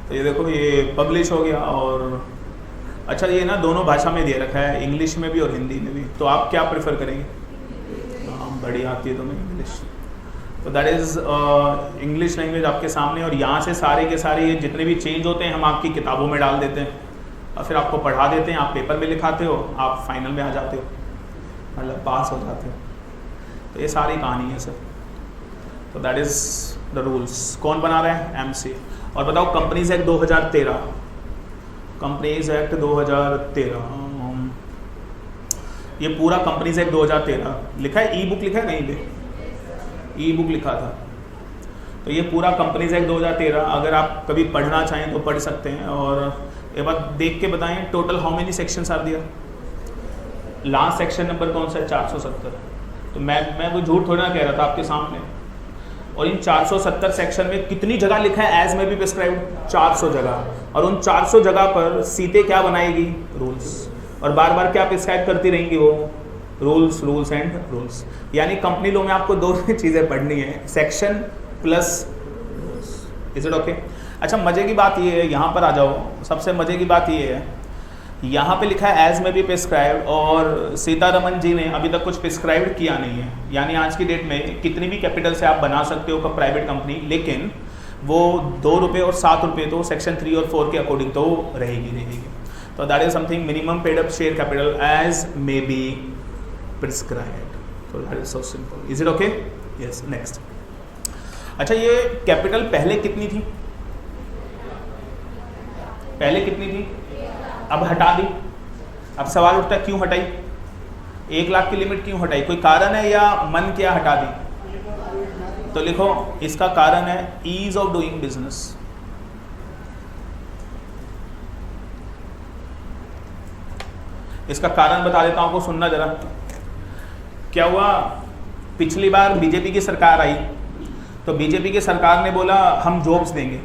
तो ये देखो ये पब्लिश हो गया। और अच्छा ये ना दोनों भाषा में दे रखा है, इंग्लिश में भी और हिंदी में भी। तो आप क्या प्रेफर करेंगे, हाँ बड़ी आती है तुम्हें इंग्लिश, तो दैट इज़ इंग्लिश लैंग्वेज आपके सामने। और यहाँ से सारे के सारे ये जितने भी चेंज होते हैं हम आपकी किताबों में डाल देते हैं, और फिर आपको पढ़ा देते हैं, आप पेपर में लिखाते हो, आप फाइनल में आ जाते हो, मतलब पास हो जाते हो। तो ये सारी कहानी है सर। तो दैट इज़ द रूल्स। कौन बना रहा है, एमसी। और बताओ कंपनीज एक्ट 2013, कंपनीज एक्ट 2013, ये पूरा कंपनीज एक्ट 2013 लिखा है, ई बुक लिखा है कहीं पे, ई बुक लिखा था। तो ये पूरा कंपनीज एक्ट 2013 अगर आप कभी पढ़ना चाहें तो पढ़ सकते हैं। और एक बात देख के बताएं, total how many sections are there, last section number कौन सा है, 470। तो मैं वो झूठ थोड़ी ना कह रहा था आपके सामने। और इन 470 सेक्शन में कितनी जगह लिखा है एज में बी प्रिस्क्राइब्ड, 400 जगह। और उन 400 जगह पर सीते क्या बनाएगी, रूल्स। और बार बार क्या प्रिस्क्राइब करती रहेंगी वो, रूल्स, रूल्स एंड रूल्स। यानी कंपनी लॉ में आपको दो चीज़ें पढ़नी है, section plus rules. Is it okay. अच्छा मज़े की बात ये है, यहाँ पर आ जाओ, सबसे मज़े की बात ये है, यहाँ पे लिखा है एज में भी प्रिस्क्राइब्ड, और सीतारमन जी ने अभी तक कुछ प्रिस्क्राइब्ड किया नहीं है। यानी आज की डेट में कितनी भी कैपिटल से आप बना सकते हो प्राइवेट कंपनी, लेकिन वो 2 रुपये और 7 रुपये तो सेक्शन 3 और 4 के अकॉर्डिंग तो रहेगी। तो that is something, minimum paid up share capital as may be prescribed. तो that is so simple. Is it okay, yes. Next, अच्छा ये कैपिटल पहले कितनी थी, पहले कितनी थी, अब हटा दी। अब सवाल उठता है क्यों हटाई, 1 लाख की लिमिट क्यों हटाई, कोई कारण है या मन क्या हटा दी। तो लिखो इसका कारण है ईज ऑफ डूइंग बिजनेस। इसका कारण बता देता हूं आपको, सुनना जरा। क्या हुआ, पिछली बार बीजेपी की सरकार आई, तो बीजेपी की सरकार ने बोला हम जॉब्स देंगे,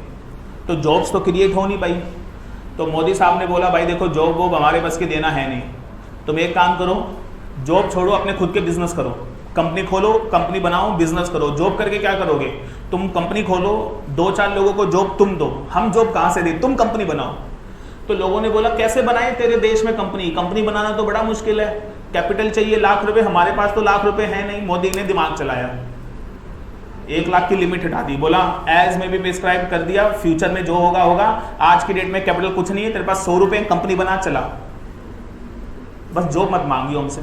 तो जॉब्स तो क्रिएट हो नहीं पाई। तो मोदी साहब ने बोला भाई देखो जॉब वॉब हमारे बस के देना है नहीं, तुम एक काम करो, जॉब छोड़ो, अपने खुद के बिजनेस करो, कंपनी खोलो, कंपनी बनाओ, बिजनेस करो। जॉब करके क्या करोगे, तुम कंपनी खोलो, 2-4 लोगों को जॉब तुम दो, हम जॉब कहाँ से दे, तुम कंपनी बनाओ। तो लोगों ने बोला कैसे बनाए तेरे देश में कंपनी बनाना तो बड़ा मुश्किल है, कैपिटल चाहिए लाख रुपए, हमारे पास तो लाख रुपए है नहीं। मोदी ने दिमाग चलाया, 1 लाख की लिमिट हटा दी, बोला एज में भी प्रिस्क्राइब कर दिया, फ्यूचर में जो होगा होगा, आज की डेट में कैपिटल कुछ नहीं है, तेरे पास 100 रुपए, कंपनी बना चला, बस जॉब मत मांगियो हमसे।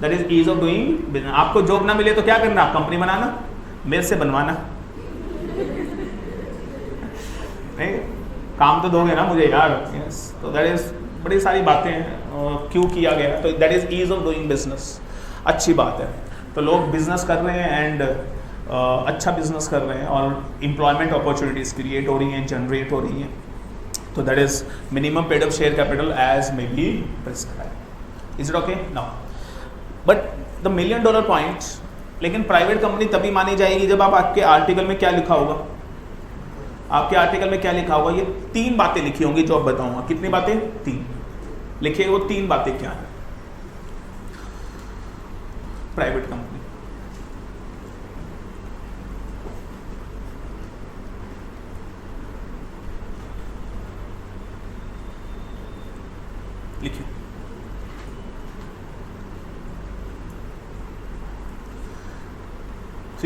That is ease of doing business. आपको जॉब ना मिले तो क्या करना, कंपनी बनाना, मेरे से बनवाना। नहीं काम तो दोगे ना मुझे यार। यस, तो दैट इज बड़ी सारी बातें हैं क्यों किया गया, तो that is ease of doing business. अच्छी बात है, तो लोग बिजनेस कर रहे हैं एंड अच्छा बिजनेस कर रहे हैं और एम्प्लॉयमेंट अपॉर्चुनिटीज क्रिएट हो रही हैं, जनरेट हो रही हैं। तो that is minimum paid up share capital as may be prescribe. Is it okay now, but the $1 million point, लेकिन प्राइवेट कंपनी तभी मानी जाएगी जब आप आपके आर्टिकल में क्या लिखा होगा, आपके आर्टिकल में क्या लिखा होगा, ये 3 बातें लिखी होंगी जो अब बताऊंगा। कितनी बातें, 3 लिखिए। वो 3 बातें क्या है, private company,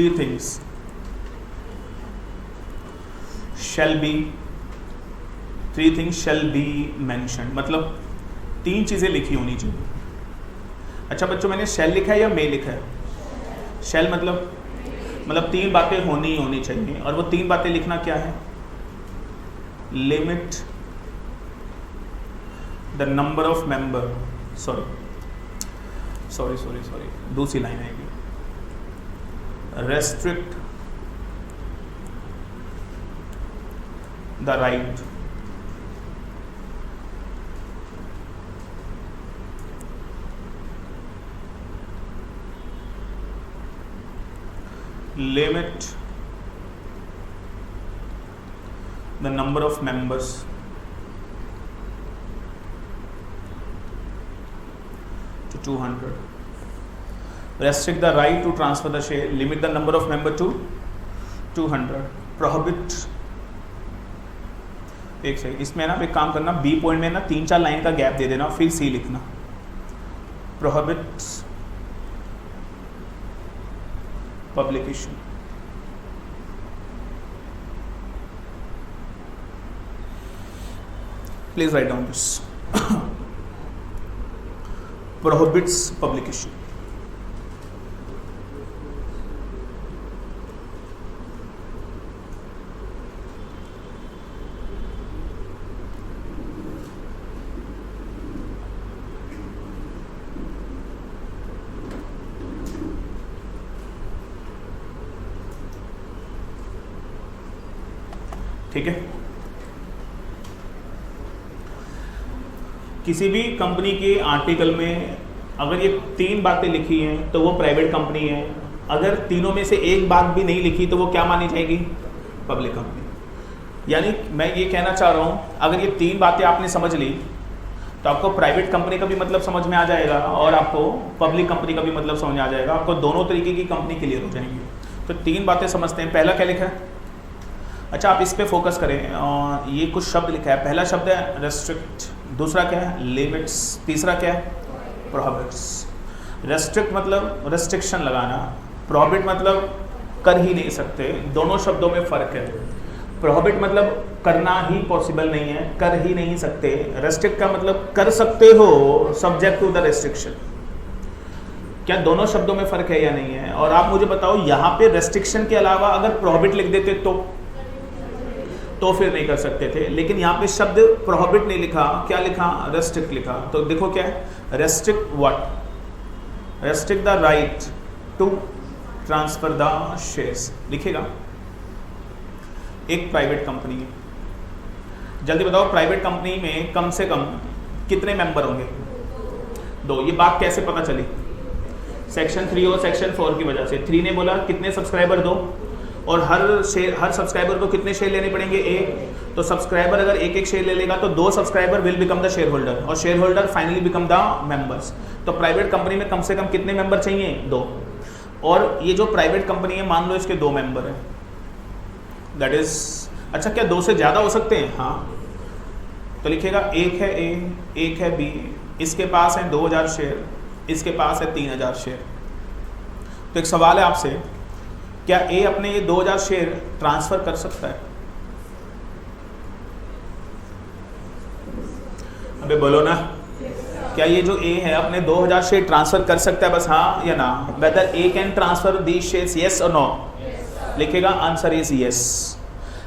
3 things shall be mentioned, मतलब 3 चीज़ें लिखी होनी चाहिए। अच्छा बच्चों, मैंने shall लिखा है या may लिखा है? shall मतलब 3 बातें होनी ही होनी चाहिए, और वो 3 बातें लिखना क्या है? Limit the number of member, sorry दूसरी लाइन आएगी, restrict the right limit the number of members to 200, restrict the right to transfer the share, limit the number of member to 200, prohibit, एक सेकंड, इसमें ना एक काम करना, B point में ना 3-4 लाइन का गैप दे देना, फिर सी लिखना, prohibits publication, please write down this prohibits publication। ठीक है, किसी भी कंपनी के आर्टिकल में अगर ये 3 बातें लिखी हैं तो वो प्राइवेट कंपनी है, अगर तीनों में से एक बात भी नहीं लिखी तो वो क्या मानी जाएगी? Public company. यानी मैं ये कहना चाह रहा हूँ, अगर ये 3 बातें आपने समझ ली तो आपको प्राइवेट कंपनी का भी मतलब समझ में आ जाएगा और आपको पब्लिक कंपनी का भी मतलब समझ में आ जाएगा, आपको दोनों तरीके की कंपनी क्लियर हो जाएंगी। तो 3 बातें समझते हैं। पहला क्या लिखा है? अच्छा आप इस पे फोकस करें, ये कुछ शब्द लिखा है। पहला शब्द है रेस्ट्रिक्ट, दूसरा क्या है? लिमिट्स, तीसरा क्या है? प्रोहिबिट्स। रेस्ट्रिक्ट मतलब रेस्ट्रिक्शन लगाना, प्रोहिबिट मतलब कर ही नहीं सकते, दोनों शब्दों में फ़र्क है। प्रोहिबिट मतलब करना ही पॉसिबल नहीं है, कर ही नहीं सकते। रेस्ट्रिक्ट का मतलब कर सकते हो सब्जेक्ट टू द रेस्ट्रिक्शन। क्या दोनों शब्दों में फ़र्क है या नहीं है? और आप मुझे बताओ, यहाँ पे रेस्ट्रिक्शन के अलावा अगर प्रोहिबिट लिख देते तो फिर नहीं कर सकते थे, लेकिन यहाँ पे शब्द प्रोहिबिट नहीं लिखा, क्या लिखा? रेस्ट्रिक्ट लिखा। तो देखो क्या है? Restrict what? Restrict the right to transfer the shares लिखेगा। एक प्राइवेट कंपनी है, जल्दी बताओ प्राइवेट कंपनी में कम से कम कितने मेंबर होंगे? 2। ये बात कैसे पता चली? सेक्शन 3 और सेक्शन 4 की वजह से। 3 ने बोला कितने सब्सक्राइबर दो, और हर सब्सक्राइबर को कितने शेयर लेने पड़ेंगे? 1। तो सब्सक्राइबर अगर 1 शेयर ले लेगा तो 2 subscriber will become the share holder, और share holder finally become the members. तो प्राइवेट कंपनी में कम से कम कितने मेंबर चाहिए? 2। और ये जो प्राइवेट कंपनी है, मान लो इसके 2 मेंबर हैं, दैट इज, अच्छा क्या 2 से ज़्यादा हो सकते हैं? हाँ। तो लिखेगा 1 है ए, 1 है बी, इसके पास है 2000 शेयर, इसके पास है 3000 शेयर। तो एक सवाल है आपसे, क्या ए अपने ये 2000 शेयर ट्रांसफर कर सकता है? अबे बोलो ना, क्या ये जो ए है अपने 2000 शेयर ट्रांसफर कर सकता है? बस हाँ या ना। Whether A can transfer these shares, yes और नो? लिखेगा आंसर इज यस।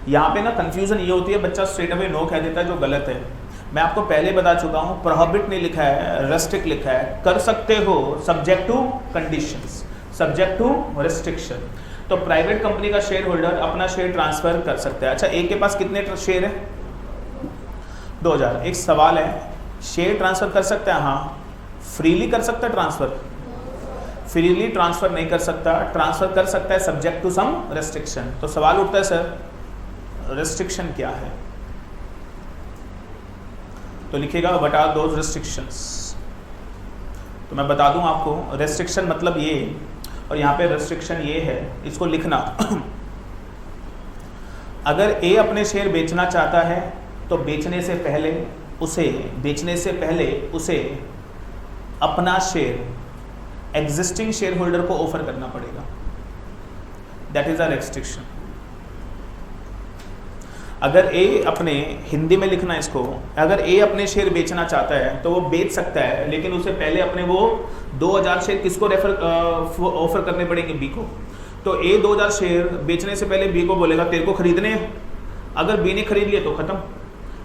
यहाँ पे ना कंफ्यूजन ये होती है, बच्चा स्ट्रेट अवे नो कह देता है, जो गलत है। मैं आपको पहले बता चुका हूँ, प्रोहिबिट नहीं लिखा है, रेस्ट्रिक्ट लिखा है। कर सकते हो subject to conditions, subject to restriction. तो प्राइवेट कंपनी का शेयर होल्डर अपना शेयर ट्रांसफर कर सकता है। अच्छा ए के पास कितने शेयर है? 2000। एक सवाल है, शेयर ट्रांसफर कर सकता है? हाँ। फ्रीली कर सकता है ट्रांसफर? फ्रीली ट्रांसफर नहीं कर सकता, ट्रांसफर कर सकता है सब्जेक्ट टू सम रेस्ट्रिक्शन। तो सवाल उठता है सर रेस्ट्रिक्शन क्या है? तो लिखेगा व्हाट आर दोज रेस्ट्रिक्शंस। तो मैं बता दूं आपको, रेस्ट्रिक्शन मतलब ये, और यहाँ पे रेस्ट्रिक्शन ये है, इसको लिखना। अगर ए अपने शेयर बेचना चाहता है तो बेचने से पहले उसे अपना शेयर एग्जिस्टिंग शेयर होल्डर को ऑफर करना पड़ेगा। That is a restriction. अगर ए अपने हिंदी में लिखना इसको, अगर ए अपने शेयर बेचना चाहता है तो वो बेच सकता है, लेकिन उसे पहले अपने वो 2000 शेयर किसको ऑफर करने पड़ेंगे? बी को। तो ए 2000 शेयर बेचने से पहले बी को बोलेगा तेरे को खरीदने हैं। अगर बी ने खरीद लिए तो खत्म,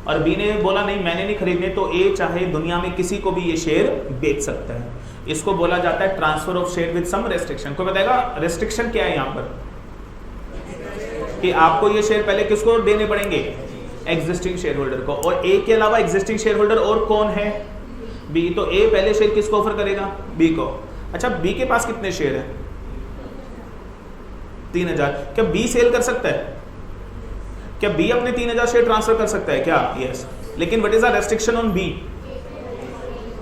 और बी ने बोला नहीं मैंने नहीं खरीदने, तो ए चाहे दुनिया में किसी को भी ये शेयर बेच सकता है। इसको बोला जाता है transfer of share with some restriction. कोई बताएगा रेस्ट्रिक्शन क्या है यहाँ पर? कि आपको ये शेयर पहले किसको देने पड़ेंगे? एग्जिस्टिंग शेयर होल्डर को। और ए के अलावा एग्जिस्टिंग शेयर होल्डर और कौन है? बी। तो ए पहले शेयर किसको ऑफर करेगा? बी को। अच्छा, बी के पास कितने शेयर है? 3000। क्या बी सेल कर सकता है? क्या बी अपने 3000 शेयर ट्रांसफर कर सकता है क्या? यस। लेकिन what is the restriction on B?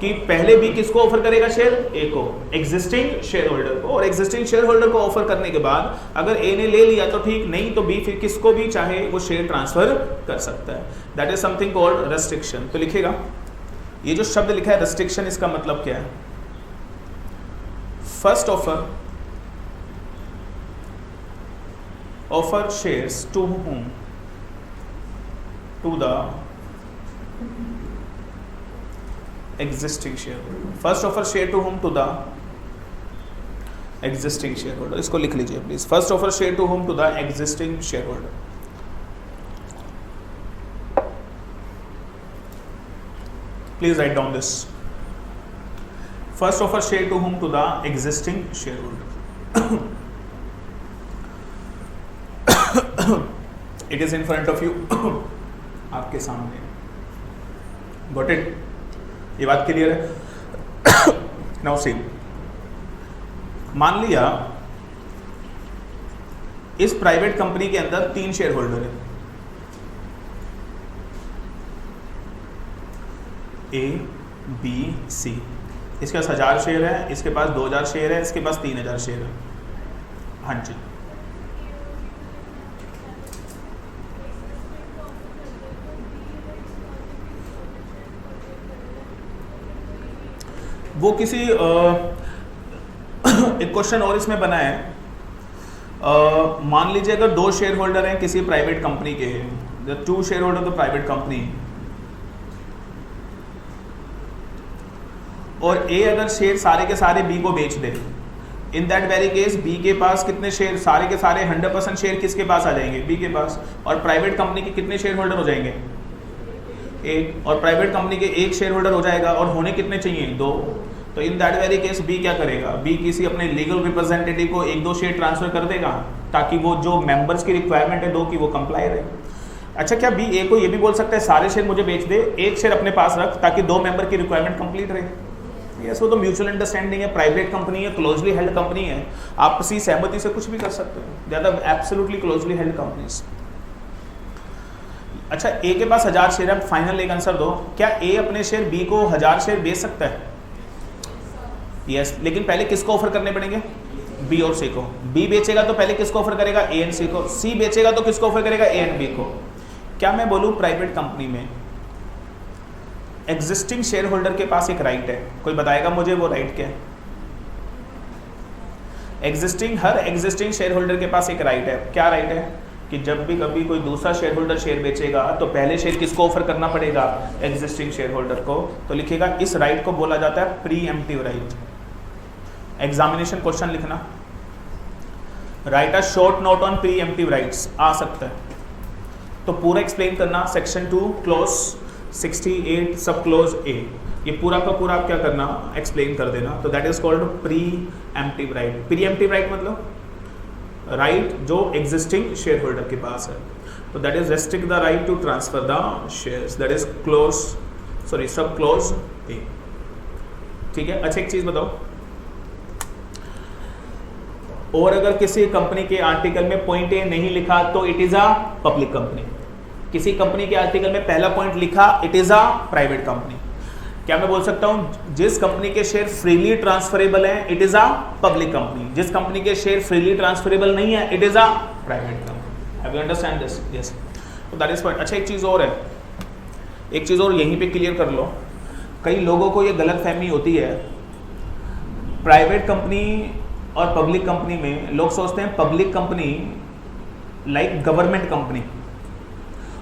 कि पहले बी किसको ऑफर करेगा शेयर? ए को, एग्जिस्टिंग शेयर होल्डर को। और एग्जिस्टिंग शेयर होल्डर को ऑफर करने के बाद अगर ए ने ले लिया तो ठीक, नहीं तो बी फिर किसको भी चाहे वो शेयर ट्रांसफर कर सकता है। That is something called restriction. तो लिखेगा, ये जो शब्द लिखा है रेस्ट्रिक्शन, इसका मतलब क्या है? First offer shares to whom? To the existing shareholder. First offer share to whom? To the existing shareholder. इसको लिख लीजिए please. First offer share to whom? To the existing shareholder. Please write down this. First offer share to whom? To the existing shareholder. It is in front of you. आपके सामने। Got it? ये बात clear है? Now see, मान लिया इस private company के अंदर 3 शेयर होल्डर है, ए बी सी। इसके पास 1000 शेयर है, इसके पास 2000 शेयर है, इसके पास 3000 शेयर है। हाँ जी, वो किसी एक क्वेश्चन और इसमें बना है। मान लीजिए अगर 2 शेयर होल्डर हैं किसी प्राइवेट कंपनी के, the 2 share holder the private company, और ए अगर शेयर सारे के सारे बी को बेच दे, in that very case B के पास कितने शेयर? सारे के सारे 100% शेयर किसके पास आ जाएंगे? बी के पास। और प्राइवेट कंपनी के कितने शेयर होल्डर हो जाएंगे? एक। और प्राइवेट कंपनी के 1 शेयर होल्डर हो जाएगा, और होने कितने चाहिए? 2। तो in that very case B क्या करेगा? बी किसी अपने लीगल रिप्रेजेंटेटिव को 1-2 शेयर ट्रांसफर कर देगा, ताकि वो जो मेंबर्स की रिक्वायरमेंट है 2 की, वो कंप्लाई रहे। अच्छा, क्या बी ए को ये भी बोल सकता है सारे शेयर मुझे बेच दे, 1 शेयर अपने पास रख, ताकि 2 मेंबर की रिक्वायरमेंट कंप्लीट रहे? यस, वो तो म्यूचुअल अंडरस्टैंडिंग है, प्राइवेट कंपनी है, क्लोजली हेल्ड कंपनी है, आपसी सहमति से कुछ भी कर सकते हो। They are absolutely closely held companies. अच्छा, ए के पास 1000 शेयर है, फाइनल एक आंसर दो, क्या ए अपने शेयर बी को 1000 शेयर बेच सकता है? यस, लेकिन पहले किसको ऑफर करने पड़ेंगे? बी और सी को। बी बेचेगा तो पहले किसको ऑफर करेगा? ए एंड सी को। सी बेचेगा तो किसको ऑफर करेगा? ए एंड बी को। क्या मैं बोलूं प्राइवेट कंपनी में एग्जिस्टिंग शेयर होल्डर के पास एक राइट है, कोई बताएगा मुझे वो राइट क्या है? हर एग्जिस्टिंग शेयर होल्डर के पास एक राइट है। क्या राइट है? कि जब भी कभी कोई दूसरा शेयर होल्डर शेयर बेचेगा तो पहले शेयर किसको ऑफर करना पड़ेगा? एग्जिस्टिंग शेयर होल्डर को। तो लिखेगा इस राइट को बोला जाता है प्रीएम्प्टिव राइट। एग्जामिनेशन क्वेश्चन लिखना, write a short note on preemptive rights, आ सकता है। तो पूरा एक्सप्लेन करना, section 2 clause 68 sub clause A, ये पूरा का पूरा आप क्या करना? एक्सप्लेन कर देना। तो that is called preemptive right. Preemptive right मतलब राइट जो एग्जिस्टिंग शेयर होल्डर के पास है। तो that is restrict the right to transfer the shares, that is clause sub clause A. ठीक है। अच्छा, एक चीज बताओ, और अगर किसी कंपनी के आर्टिकल में पॉइंट ए नहीं लिखा तो it is a public company. किसी कंपनी के आर्टिकल में पहला पॉइंट लिखा it is a private company. क्या मैं बोल सकता हूं जिस कंपनी के शेयर फ्रीली ट्रांसफरेबल हैं it is a public company, जिस कंपनी के शेयर फ्रीली ट्रांसफरेबल नहीं है it is a private company. Have you understand this? Yes, तो दैट इज पॉइंट। अच्छा, एक चीज और है, एक चीज और यहीं पे क्लियर कर लो। कई लोगों को ये गलत फहमी होती है, प्राइवेट कंपनी और पब्लिक कंपनी में लोग सोचते हैं public company like government company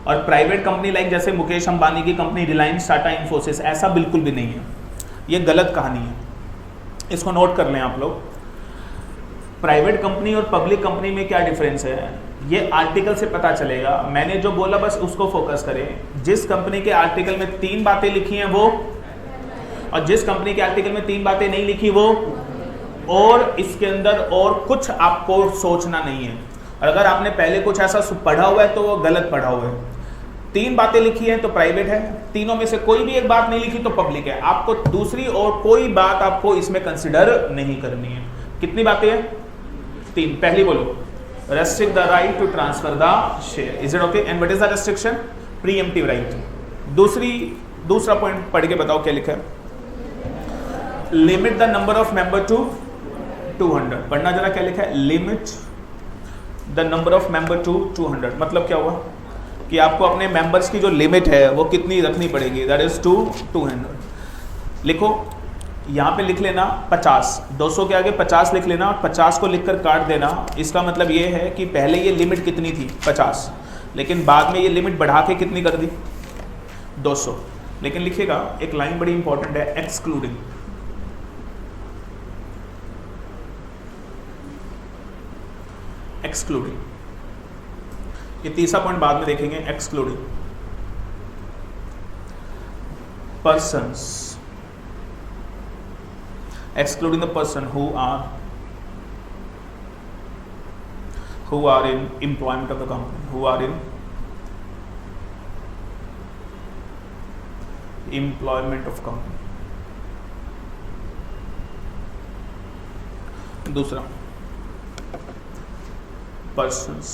और प्राइवेट कंपनी लाइक जैसे मुकेश अंबानी की कंपनी रिलायंस, टाटा, इन्फोसिस, ऐसा बिल्कुल भी नहीं है। ये गलत कहानी है, इसको नोट कर लें आप लोग। प्राइवेट कंपनी और पब्लिक कंपनी में क्या डिफरेंस है ये आर्टिकल से पता चलेगा। मैंने जो बोला बस उसको फोकस करें। जिस कंपनी के आर्टिकल में 3 बातें लिखी हैं वो, और जिस कंपनी के आर्टिकल में 3 बातें नहीं लिखी वो, और इसके अंदर और कुछ आपको सोचना नहीं है। और अगर आपने पहले कुछ ऐसा पढ़ा हुआ है तो वो गलत पढ़ा हुआ है। 3 बातें लिखी हैं तो प्राइवेट है, तीनों में से कोई भी एक बात नहीं लिखी तो पब्लिक है। आपको दूसरी और कोई बात आपको इसमें कंसिडर नहीं करनी है। कितनी बातें हैं? 3। पहली बोलो, restrict the right to transfer the share, is it okay? And what is the restriction? Preemptive right. दूसरा पॉइंट पढ़ के बताओ क्या लिखा है। Limit the number of member to 200। पढ़ना जरा क्या लिखा है। Limit the number of member to 200। मतलब क्या हुआ कि आपको अपने मेंबर्स की जो लिमिट है वो कितनी रखनी पड़ेगी, दैट इज 200। लिखो, यहाँ पे लिख लेना 50, 200 के आगे 50 लिख लेना और 50 को लिखकर काट देना। इसका मतलब ये है कि पहले ये लिमिट कितनी थी 50, लेकिन बाद में ये लिमिट बढ़ा के कितनी कर दी 200। लेकिन लिखिएगा एक लाइन बड़ी इंपॉर्टेंट है, एक्सक्लूडिंग। एक्सक्लूडिंग, ये तीसरा पॉइंट बाद में देखेंगे। Excluding persons, excluding the person who are in employment of the company, who are in employment of company। दूसरा, persons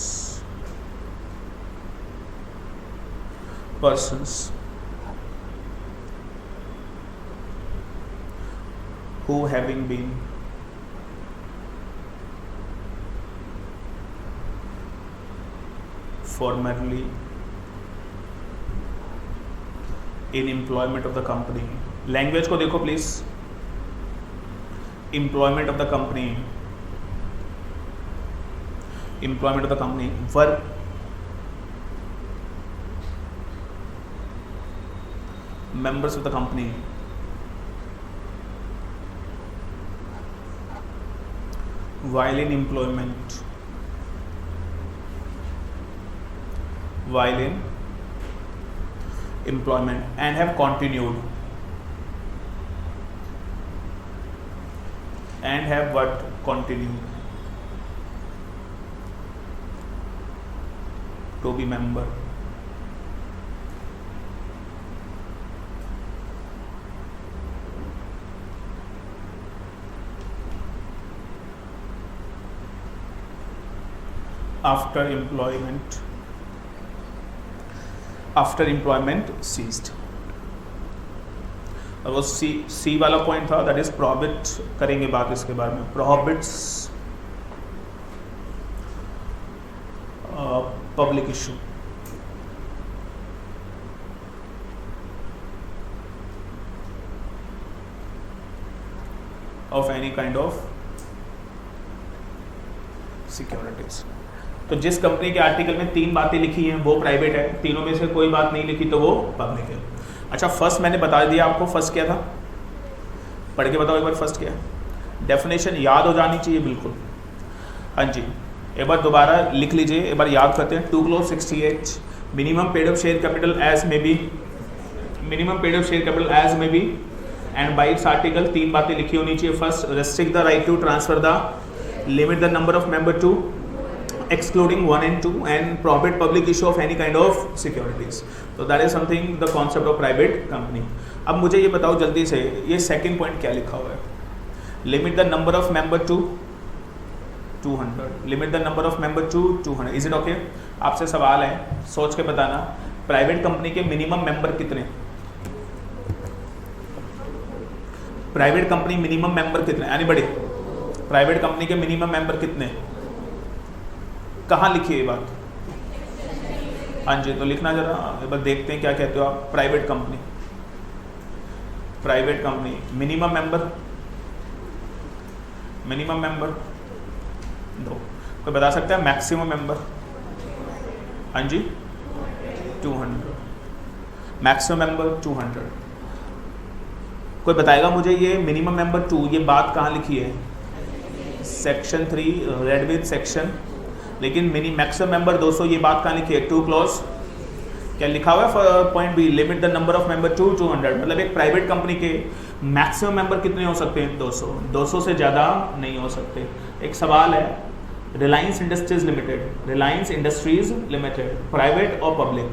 who having been formerly in employment of the company। Language को देखो please. employment of the company, employment of the company, work, members of the company, while in employment, and have continued, and have what? Continued to be member after employment ceased। और वो सी वाला point था, that is prohibit. करेंगे बात इसके बारे में। Prohibits public issue, of any kind of securities. तो जिस कंपनी के आर्टिकल में 3 बातें लिखी हैं वो प्राइवेट है, तीनों में से कोई बात नहीं लिखी तो वो पब्लिक है। अच्छा, फर्स्ट मैंने बता दिया आपको। फर्स्ट क्या था, पढ़ के बताओ एक बार। फर्स्ट क्या है? डेफिनेशन याद हो जानी चाहिए बिल्कुल। हाँ जी, एक बार दोबारा लिख लीजिए, एक बार याद करते हैं। 2 clause 68, minimum paid of share capital as may be, and by its article 3 बातें लिखी होनी चाहिए। First, restrict the right to transfer the, limit the number of member to, excluding 1 and 2, and prohibit public issue of any kind of securities। तो that is something the concept of private company। अब मुझे ये बताओ जल्दी से, ये second point क्या लिखा हुआ है? Limit the number of member to 200, limit the number of member to 200, is it okay? आपसे सवाल है, सोच के बताना। प्राइवेट कंपनी के मिनिमम मेंबर कितने? प्राइवेट कंपनी मिनिमम मेंबर कितने? एनीबॉडी? प्राइवेट कंपनी के मिनिमम मेंबर कितने? कहाँ लिखी है ये बात? हाँ जी, तो लिखना जरा, एक बार देखते हैं क्या कहते हो आप। Private company minimum member 2। कोई बता सकता है मैक्सिमम मेंबर? हाँ जी 200, मैक्सिमम मेंबर 200। कोई बताएगा मुझे ये मिनिमम मेंबर 2, ये बात कहाँ लिखी है? सेक्शन 3 रेड विथ सेक्शन, लेकिन मैक्सिमम मेंबर 200 ये बात कहाँ लिखी है? 2 क्लॉज क्या लिखा हुआ है? Point B, limit the number of member to 200। मतलब एक प्राइवेट कंपनी के मैक्सिमम मेंबर कितने हो सकते हैं? 200। 200 से ज़्यादा नहीं हो सकते। एक सवाल है, Reliance industries limited, Reliance industries limited private और पब्लिक?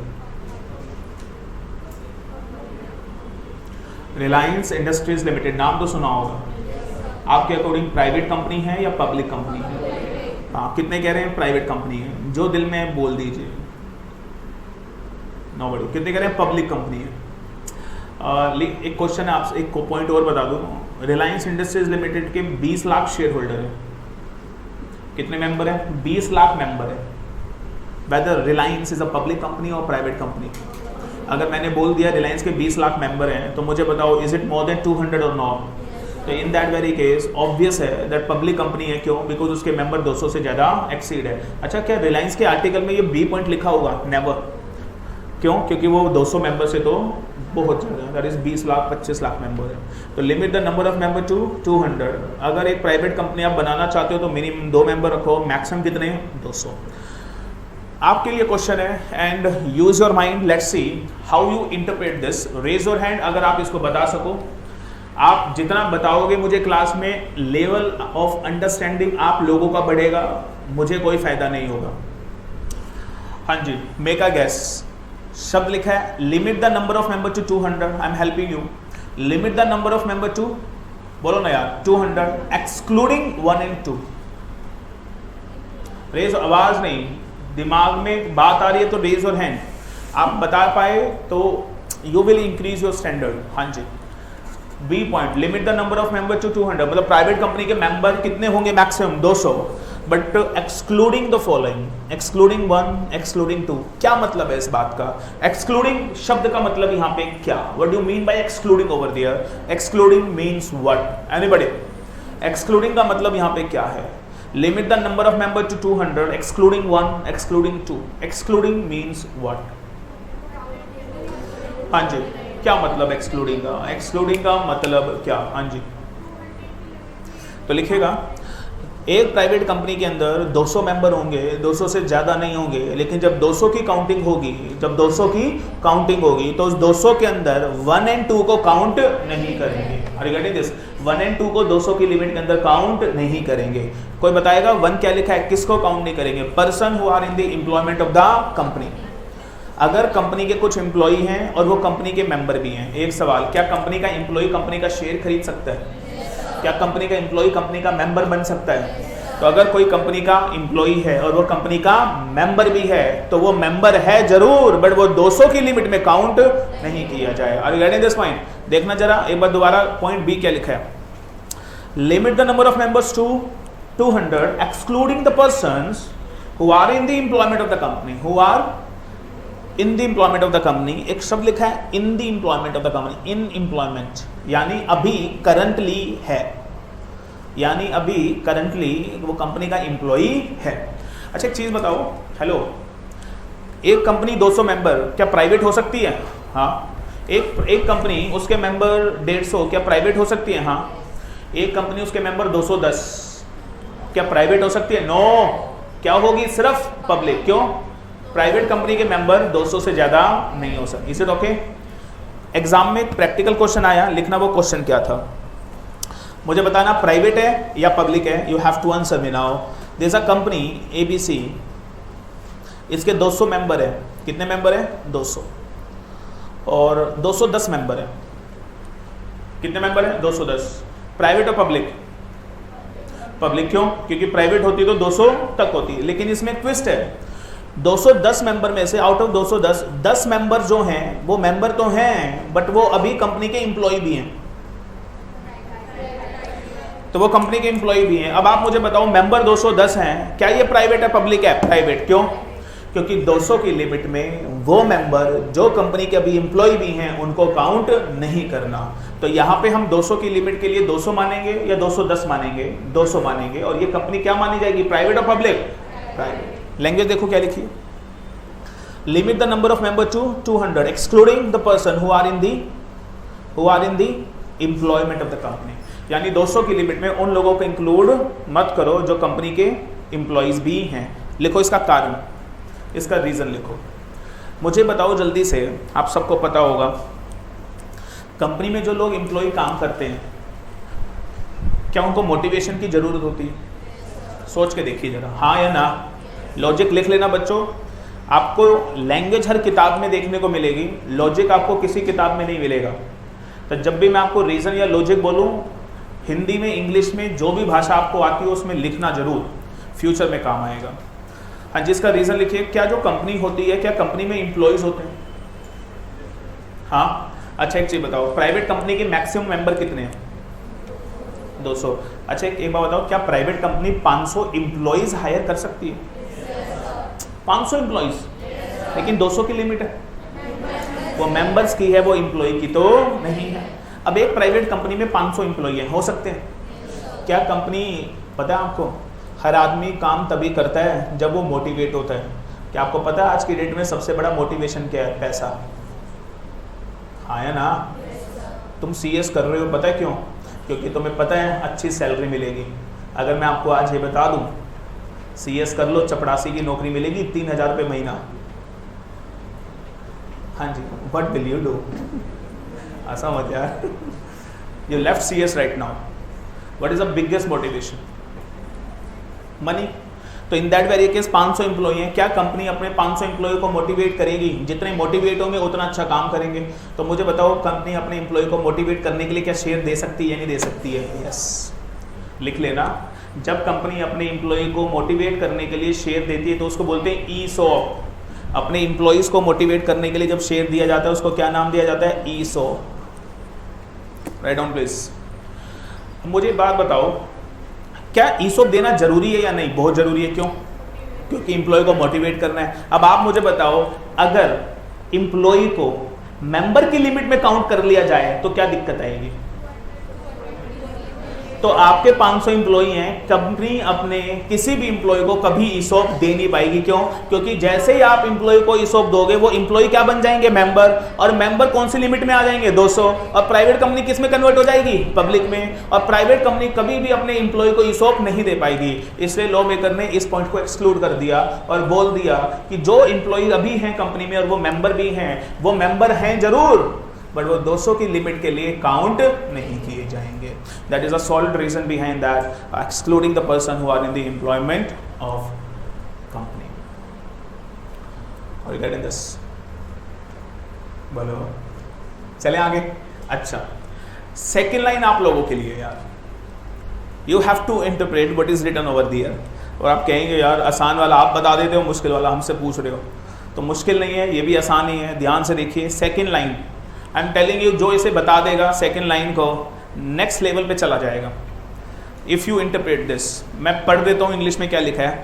रिलायंस इंडस्ट्रीज लिमिटेड नाम तो सुना होगा, आपके अकॉर्डिंग प्राइवेट कंपनी है या पब्लिक कंपनी है? हाँ, कितने कह रहे हैं प्राइवेट कंपनी है? जो दिल में बोल दीजिए। नोबडी। कितने कह रहे हैं पब्लिक कंपनी है? एक क्वेश्चन है आपसे, एक पॉइंट और बता दूं। रिलायंस इंडस्ट्रीज लिमिटेड के 20 लाख शेयर होल्डर है। कितने मेंबर है? 20 लाख मेंबर है। Whether Reliance is a public company और प्राइवेट कंपनी? अगर मैंने बोल दिया रिलायंस के 20 लाख मेंबर हैं, तो मुझे बताओ इज इट मोर देन 200 और नॉट? तो in that very case obvious है दैट पब्लिक कंपनी है। क्यों? बिकॉज उसके मेंबर 200 से ज़्यादा एक्सीड है। अच्छा, क्या रिलायंस के आर्टिकल में ये बी पॉइंट लिखा होगा? नेवर। क्यों? क्योंकि वो 200 मेंबर से तो बहुत ज़्यादा, that is 20 lakh 25 lakh member है। तो limit the number of member to 200। अगर एक प्राइवेट कंपनी आप बनाना चाहते हो तो मिनिमम 2 मेंबर रखो, मैक्सिमम कितने? 200। आपके लिए क्वेश्चन है and use your mind, let's see how you interpret this. Raise your hand अगर आप इसको बता सको। आप जितना बताओगे मुझे क्लास में, लेवल ऑफ अंडरस्टैंडिंग आप लोगों का बढ़ेगा, मुझे कोई फायदा नहीं होगा। हाँ जी, मेक अ गेस। शब्द लिखा है limit the number of member to 200। I am helping you. Limit the number of member to, बोलो ना यार, 200 एक्सक्लूडिंग 1 and 2। रेज, आवाज नहीं, दिमाग में बात आ रही है तो रेज और हैंड। आप बता पाए तो you will increase your standard. हाँ जी, B point, limit the number of member to 200। मतलब प्राइवेट कंपनी के मेंबर कितने होंगे? Maximum 200, but excluding the following, excluding 1, excluding 2। क्या मतलब है इस बात का? एक्सक्लूडिंग शब्द का मतलब यहाँ पे क्या? What do you mean by excluding over there? Excluding means what? Anybody? Excluding का मतलब यहाँ पे क्या है? Limit the number of member to 200 excluding 1, excluding 2। Excluding means what? हाँ जी, क्या मतलब एक्सक्लूडिंग का? एक्सक्लूडिंग का मतलब क्या? हाँ जी, तो लिखेगा एक प्राइवेट कंपनी के अंदर 200 मेंबर होंगे, 200 से ज़्यादा नहीं होंगे, लेकिन जब 200 की काउंटिंग होगी, जब 200 की काउंटिंग होगी तो उस 200 के अंदर 1 and 2 को काउंट नहीं करेंगे। Are you getting this? 1 and 2 को 200 की लिमिट के अंदर काउंट नहीं करेंगे। कोई बताएगा 1 क्या लिखा है? किसको काउंट नहीं करेंगे? Person who are in the employment of the company. अगर कंपनी के कुछ एम्प्लॉई हैं और वो कंपनी के मेंबर भी हैं, एक सवाल, क्या कंपनी का एम्प्लॉई कंपनी का शेयर खरीद सकता है? क्या कंपनी का एम्प्लॉई कंपनी का मेंबर बन सकता है? तो अगर कोई कंपनी का एम्प्लॉई है और वो कंपनी का मेंबर भी है तो वो मेंबर है जरूर, बट वो 200 की लिमिट में काउंट नहीं किया जाए। Are you getting this point? देखना जरा एक बार दोबारा, पॉइंट बी क्या लिखा है? Limit the number of members to 200 excluding the persons who are in the employment of the company, who are in the employment of the company. एक शब्द लिखा है in the employment of the company, in employment यानी अभी, currently है, यानी अभी currently वो कंपनी का एम्प्लॉई है। अच्छा एक चीज बताओ, हेलो, एक कंपनी 200 मेंबर क्या प्राइवेट हो सकती है? हाँ। एक कंपनी उसके मेंबर 150 क्या प्राइवेट हो सकती है? हाँ। एक कंपनी उसके मेंबर 210 क्या प्राइवेट हो सकती है? नो। क्या होगी? सिर्फ पब्लिक। क्यों? प्राइवेट कंपनी के मेंबर 200 से ज्यादा नहीं हो सकते। Is it okay? एग्जाम में प्रैक्टिकल क्वेश्चन आया, लिखना वो क्वेश्चन क्या था, मुझे बताना प्राइवेट है या पब्लिक है। You have to answer me now. There is a company ABC, इसके 200 मेंबर है। कितने मेंबर है? 200। और 210 मेंबर है। कितने मेंबर है? 210। प्राइवेट और पब्लिक? पब्लिक। क्यों? क्योंकि प्राइवेट होती तो 200 तक होती, लेकिन इसमें एक ट्विस्ट है। 210 मेंबर में से आउट ऑफ 210 10 मेंबर जो हैं वो मेंबर तो हैं, बट वो अभी कंपनी के एम्प्लॉय भी हैं, तो वो कंपनी के एम्प्लॉय भी हैं। अब आप मुझे बताओ, मेंबर 210 हैं, क्या ये प्राइवेट है पब्लिक है? प्राइवेट। क्यों? क्योंकि 200 की लिमिट में वो मेंबर जो कंपनी के अभी एम्प्लॉय भी हैं उनको काउंट नहीं करना। तो यहाँ पे हम 200 की लिमिट के लिए 200 मानेंगे या 210 मानेंगे? 200 मानेंगे। और ये कंपनी क्या मानी जाएगी, प्राइवेट और पब्लिक? प्राइवेट। लैंग्वेज देखो क्या लिखी है, limit the number of member to 200 excluding the person who are in the employment of the company. यानी 200 की लिमिट में उन लोगों को इंक्लूड मत करो जो कंपनी के एम्प्लॉयज भी हैं। लिखो इसका कारण, इसका रीजन लिखो। मुझे बताओ जल्दी से, आप सबको पता होगा कंपनी में जो लोग एम्प्लॉय काम करते हैं क्या उनको मोटिवेशन की जरूरत होती है? सोच के देखिए जरा, हाँ या ना। लॉजिक लिख लेना बच्चों। आपको लैंग्वेज हर किताब में देखने को मिलेगी, लॉजिक आपको किसी किताब में नहीं मिलेगा। तो जब भी मैं आपको रीजन या लॉजिक बोलूं, हिंदी में, इंग्लिश में, जो भी भाषा आपको आती है उसमें लिखना जरूर, फ्यूचर में काम आएगा। हाँ, जिसका रीजन लिखिए। क्या जो कंपनी होती है, क्या कंपनी में एम्प्लॉयज होते हैं? हाँ। अच्छा एक चीज बताओ, प्राइवेट कंपनी के मैक्सिमम मेंबर कितने हैं? 200। अच्छा एक बात बताओ, क्या प्राइवेट कंपनी 500 एम्प्लॉयज हायर कर सकती है? 500 एम्प्लॉयज, लेकिन 200 की लिमिट है। वो मेंबर्स की है, वो एम्प्लॉय की तो नहीं है। अब एक प्राइवेट कंपनी में 500 एम्प्लॉय हो सकते हैं। क्या कंपनी, पता है आपको, हर आदमी काम तभी करता है जब वो मोटिवेट होता है। क्या आपको पता है आज की डेट में सबसे बड़ा मोटिवेशन क्या है? पैसा। हाँ या ना? तुम CS कर रहे हो, पता है क्यों? क्योंकि तुम्हें पता है अच्छी सैलरी मिलेगी। अगर मैं आपको आज ये बता दूं CS कर लो, चपड़ासी की नौकरी मिलेगी 3000 रुपये महीना। हाँ जी, व्हाट विल यू डू? ऐसा मत यार। You left CS right now, what is the biggest motivation? Money. तो in that very case 500 employee हैं, क्या कंपनी अपने 500 एम्प्लॉय को मोटिवेट करेगी? जितने मोटिवेट होंगे उतना अच्छा काम करेंगे। तो मुझे बताओ कंपनी अपने एम्प्लॉय को मोटिवेट करने के लिए क्या शेयर दे सकती है या नहीं दे सकती है? यस, लिख लेना। जब कंपनी अपने एम्प्लॉय को मोटिवेट करने के लिए शेयर देती है तो उसको बोलते हैं ESOP। अपने एम्प्लॉयज को मोटिवेट करने के लिए जब शेयर दिया जाता है उसको क्या नाम दिया जाता है? ESOP। Write down please. मुझे बात बताओ, क्या ESOP देना जरूरी है या नहीं? बहुत जरूरी है। क्यों? क्योंकि एम्प्लॉय को मोटिवेट करना है। अब आप मुझे बताओ, अगर एम्प्लॉय को मेंबर की लिमिट में काउंट कर लिया जाए तो क्या दिक्कत आएगी? तो आपके 500 एम्प्लॉय हैं, कंपनी अपने किसी भी एम्प्लॉय को कभी ESOP दे नहीं पाएगी। क्यों? क्योंकि जैसे ही आप एम्प्लॉय को ESOP दोगे वो एम्प्लॉय क्या बन जाएंगे? मेंबर। और मेंबर कौन सी लिमिट में आ जाएंगे? 200। और प्राइवेट कंपनी किस में कन्वर्ट हो जाएगी? पब्लिक में। और प्राइवेट कंपनी कभी भी अपने एम्प्लॉय को ESOP नहीं दे पाएगी। इसलिए लॉ मेकर ने इस पॉइंट को एक्सक्लूड कर दिया और बोल दिया कि जो एम्प्लॉय अभी हैं कंपनी में और वो मेंबर भी हैं, वो मेंबर हैं जरूर, बट वो 200 की लिमिट के लिए काउंट नहीं किए जाएंगे। That is a solid reason behind that, excluding the person who are in the employment of company. और यू गेटिंग दिस? बोलो, चले आगे। अच्छा, सेकेंड लाइन आप लोगों के लिए यार, you have to interpret what is written over there. और आप कहेंगे यार आसान वाला आप बता देते हो, मुश्किल वाला हमसे पूछ रहे हो। तो मुश्किल नहीं है, ये भी आसान ही है। ध्यान से देखिए, second line I am telling you, जो इसे बता देगा सेकेंड लाइन को, नेक्स्ट लेवल पे चला जाएगा। इफ यू इंटरप्रेट दिस, मैं पढ़ देता हूं इंग्लिश में क्या लिखा है।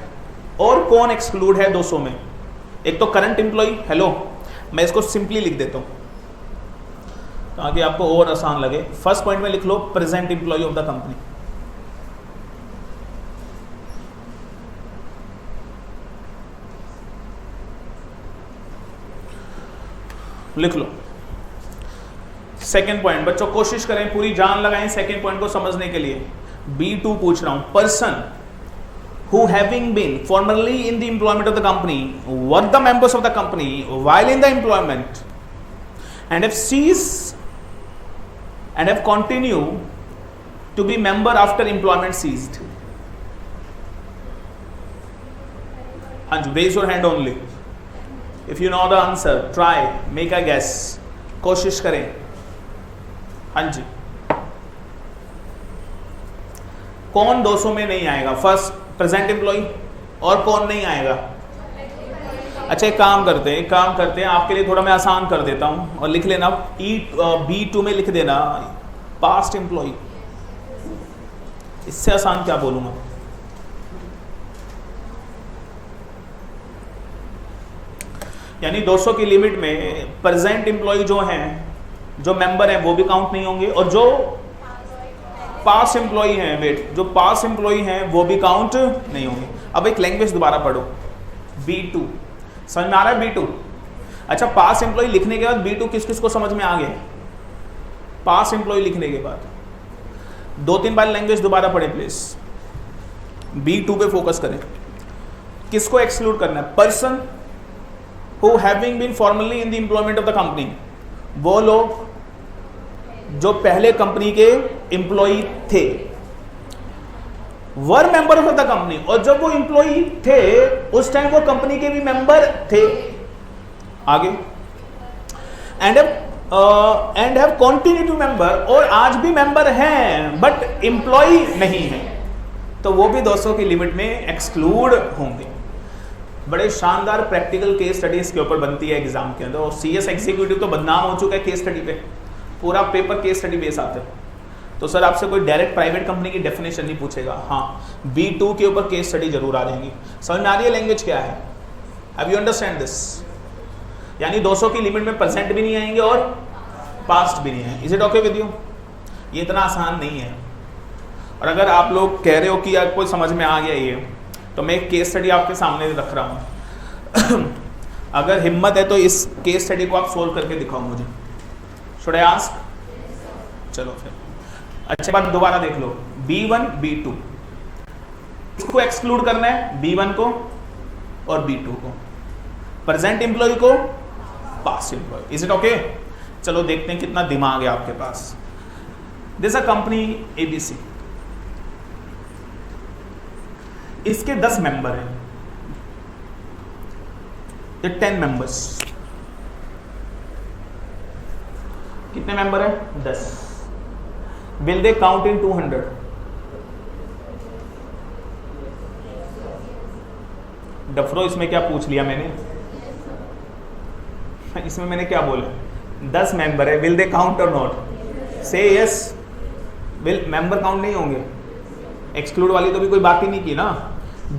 और कौन एक्सक्लूड है 200 में? एक तो करंट एम्प्लॉय। हेलो, मैं इसको सिंपली लिख देता हूं ताकि आपको और आसान लगे। फर्स्ट पॉइंट में लिख लो present employee of the company. लिख लो। सेकेंड पॉइंट, बच्चों कोशिश करें, पूरी जान लगाएं सेकेंड पॉइंट को समझने के लिए। B2 पूछ रहा हूं, person who having been formerly in the employment of the company were the members of the company while in the employment and have ceased and have continued to be member after employment ceased. Raise your hand only if you know the answer. Try, make a guess, कोशिश करें। हाँ जी, कौन 200 में नहीं आएगा? First present employ. और कौन नहीं आएगा? अच्छा एक काम करते हैं, आपके लिए थोड़ा मैं आसान कर देता हूं और लिख लेना B2 में लिख देना पास्ट एम्प्लॉय। इससे आसान क्या बोलूंगा? यानी 200 की लिमिट में प्रेजेंट एम्प्लॉय जो हैं, जो मेंबर हैं वो भी काउंट नहीं होंगे, और जो पास एम्प्लॉय हैं, वेट, जो पास एम्प्लॉय हैं वो भी काउंट नहीं होंगे। अब एक लैंग्वेज दोबारा पढ़ो, B2, समझ में आ रहा है B2? अच्छा, पास एम्प्लॉय लिखने के बाद B2 किस किस को समझ में आ गया? पास एम्प्लॉय लिखने के बाद 2-3 बार लैंग्वेज दोबारा पढ़े प्लीज। B2 पे फोकस करें। किसको एक्सक्लूड करना है? Person who having been formally in the employment of the company, वो लोग जो पहले कंपनी के एम्प्लॉय थे, were member of the company, और जब वो एम्प्लॉय थे उस टाइम वो कंपनी के भी मेंबर थे। आगे, and have continue to member, और आज भी मेंबर हैं बट एम्प्लॉय नहीं है, तो वो भी 200 की लिमिट में एक्सक्लूड होंगे। बड़े शानदार प्रैक्टिकल केस स्टडीज के ऊपर बनती है एग्जाम के अंदर, और CS एग्जीक्यूटिव तो बदनाम हो चुका है केस स्टडी पे, पूरा पेपर केस स्टडी बेस आता है। तो सर आपसे कोई डायरेक्ट प्राइवेट कंपनी की डेफिनेशन नहीं पूछेगा, हाँ B2 के ऊपर केस स्टडी जरूर आ जाएंगी। समझ में आ रही है लैंग्वेज क्या है? Have you understand this? यानी 200 की लिमिट में प्रेजेंट भी नहीं आएंगे और पास्ट भी नहीं है। Is it okay with you? ये इतना आसान नहीं है। और अगर आप लोग कह रहे हो कि आपको समझ में आ गया ये, तो मैं एक केस स्टडी आपके सामने रख रहा हूँ। अगर हिम्मत है तो इस केस स्टडी को आप सोल्व करके दिखाओ मुझे। Should I ask? चलो फिर अच्छी बात दोबारा देख लो, B1 B2 इसको एक्सक्लूड करना है, B1 को और B2 को, प्रेजेंट एम्प्लॉय को, past employ. Is it okay? चलो देखते हैं कितना दिमाग है आपके पास। दिस अ कंपनी ABC, इसके 10 मेंबर हैं, ये 10 मेंबर्स। कितने मेंबर है? 10। विल दे काउंट इन 200? डफरो इसमें क्या पूछ लिया मैंने? इसमें मैंने क्या बोला? 10 मेंबर है, विल दे काउंट और नॉट? से यस। विल मेंबर काउंट नहीं होंगे, एक्सक्लूड वाली तो भी कोई बात ही नहीं की ना।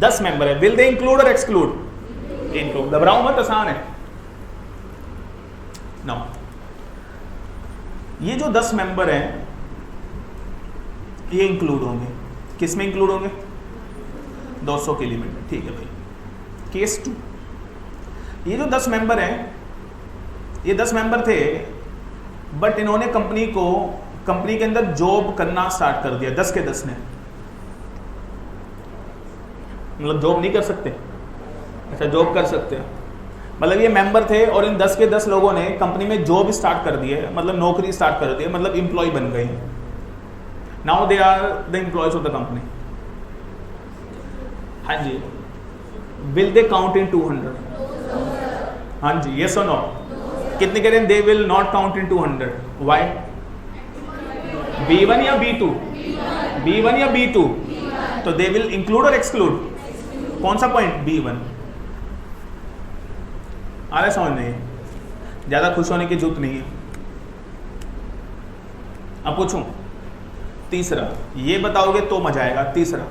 10 मेंबर है, विल दे इंक्लूड और एक्सक्लूड? इंक्लूड। घबराओ मत, आसान है। नो, ये जो 10 मेंबर हैं ये इंक्लूड होंगे। किस में इंक्लूड होंगे? 200 की लिमिट में। ठीक है भाई। केस 2, ये जो 10 मेंबर हैं, ये 10 मेंबर थे बट इन्होंने कंपनी के अंदर जॉब करना स्टार्ट कर दिया। 10 के 10 ने, मतलब जॉब नहीं कर सकते? अच्छा, जॉब कर सकते हैं। मतलब ये मेंबर थे और इन 10 के 10 लोगों ने कंपनी में जॉब स्टार्ट कर दी है, मतलब नौकरी स्टार्ट कर दी है, मतलब एम्प्लॉय बन गए। Now they are the employees of the company. हाँ जी, विल दे काउंट इन 200? हाँ जी, यस और नो? कितने कह रहे हैं? They will not count in 200? Why? B1 या B2? B1 या B2? तो दे विल इंक्लूड और एक्सक्लूड? कौन सा पॉइंट? B1। आ रहा समझ नहीं? ज्यादा खुश होने की जरूरत नहीं है। अब पूछूं तीसरा, ये बताओगे तो मजा आएगा। तीसरा,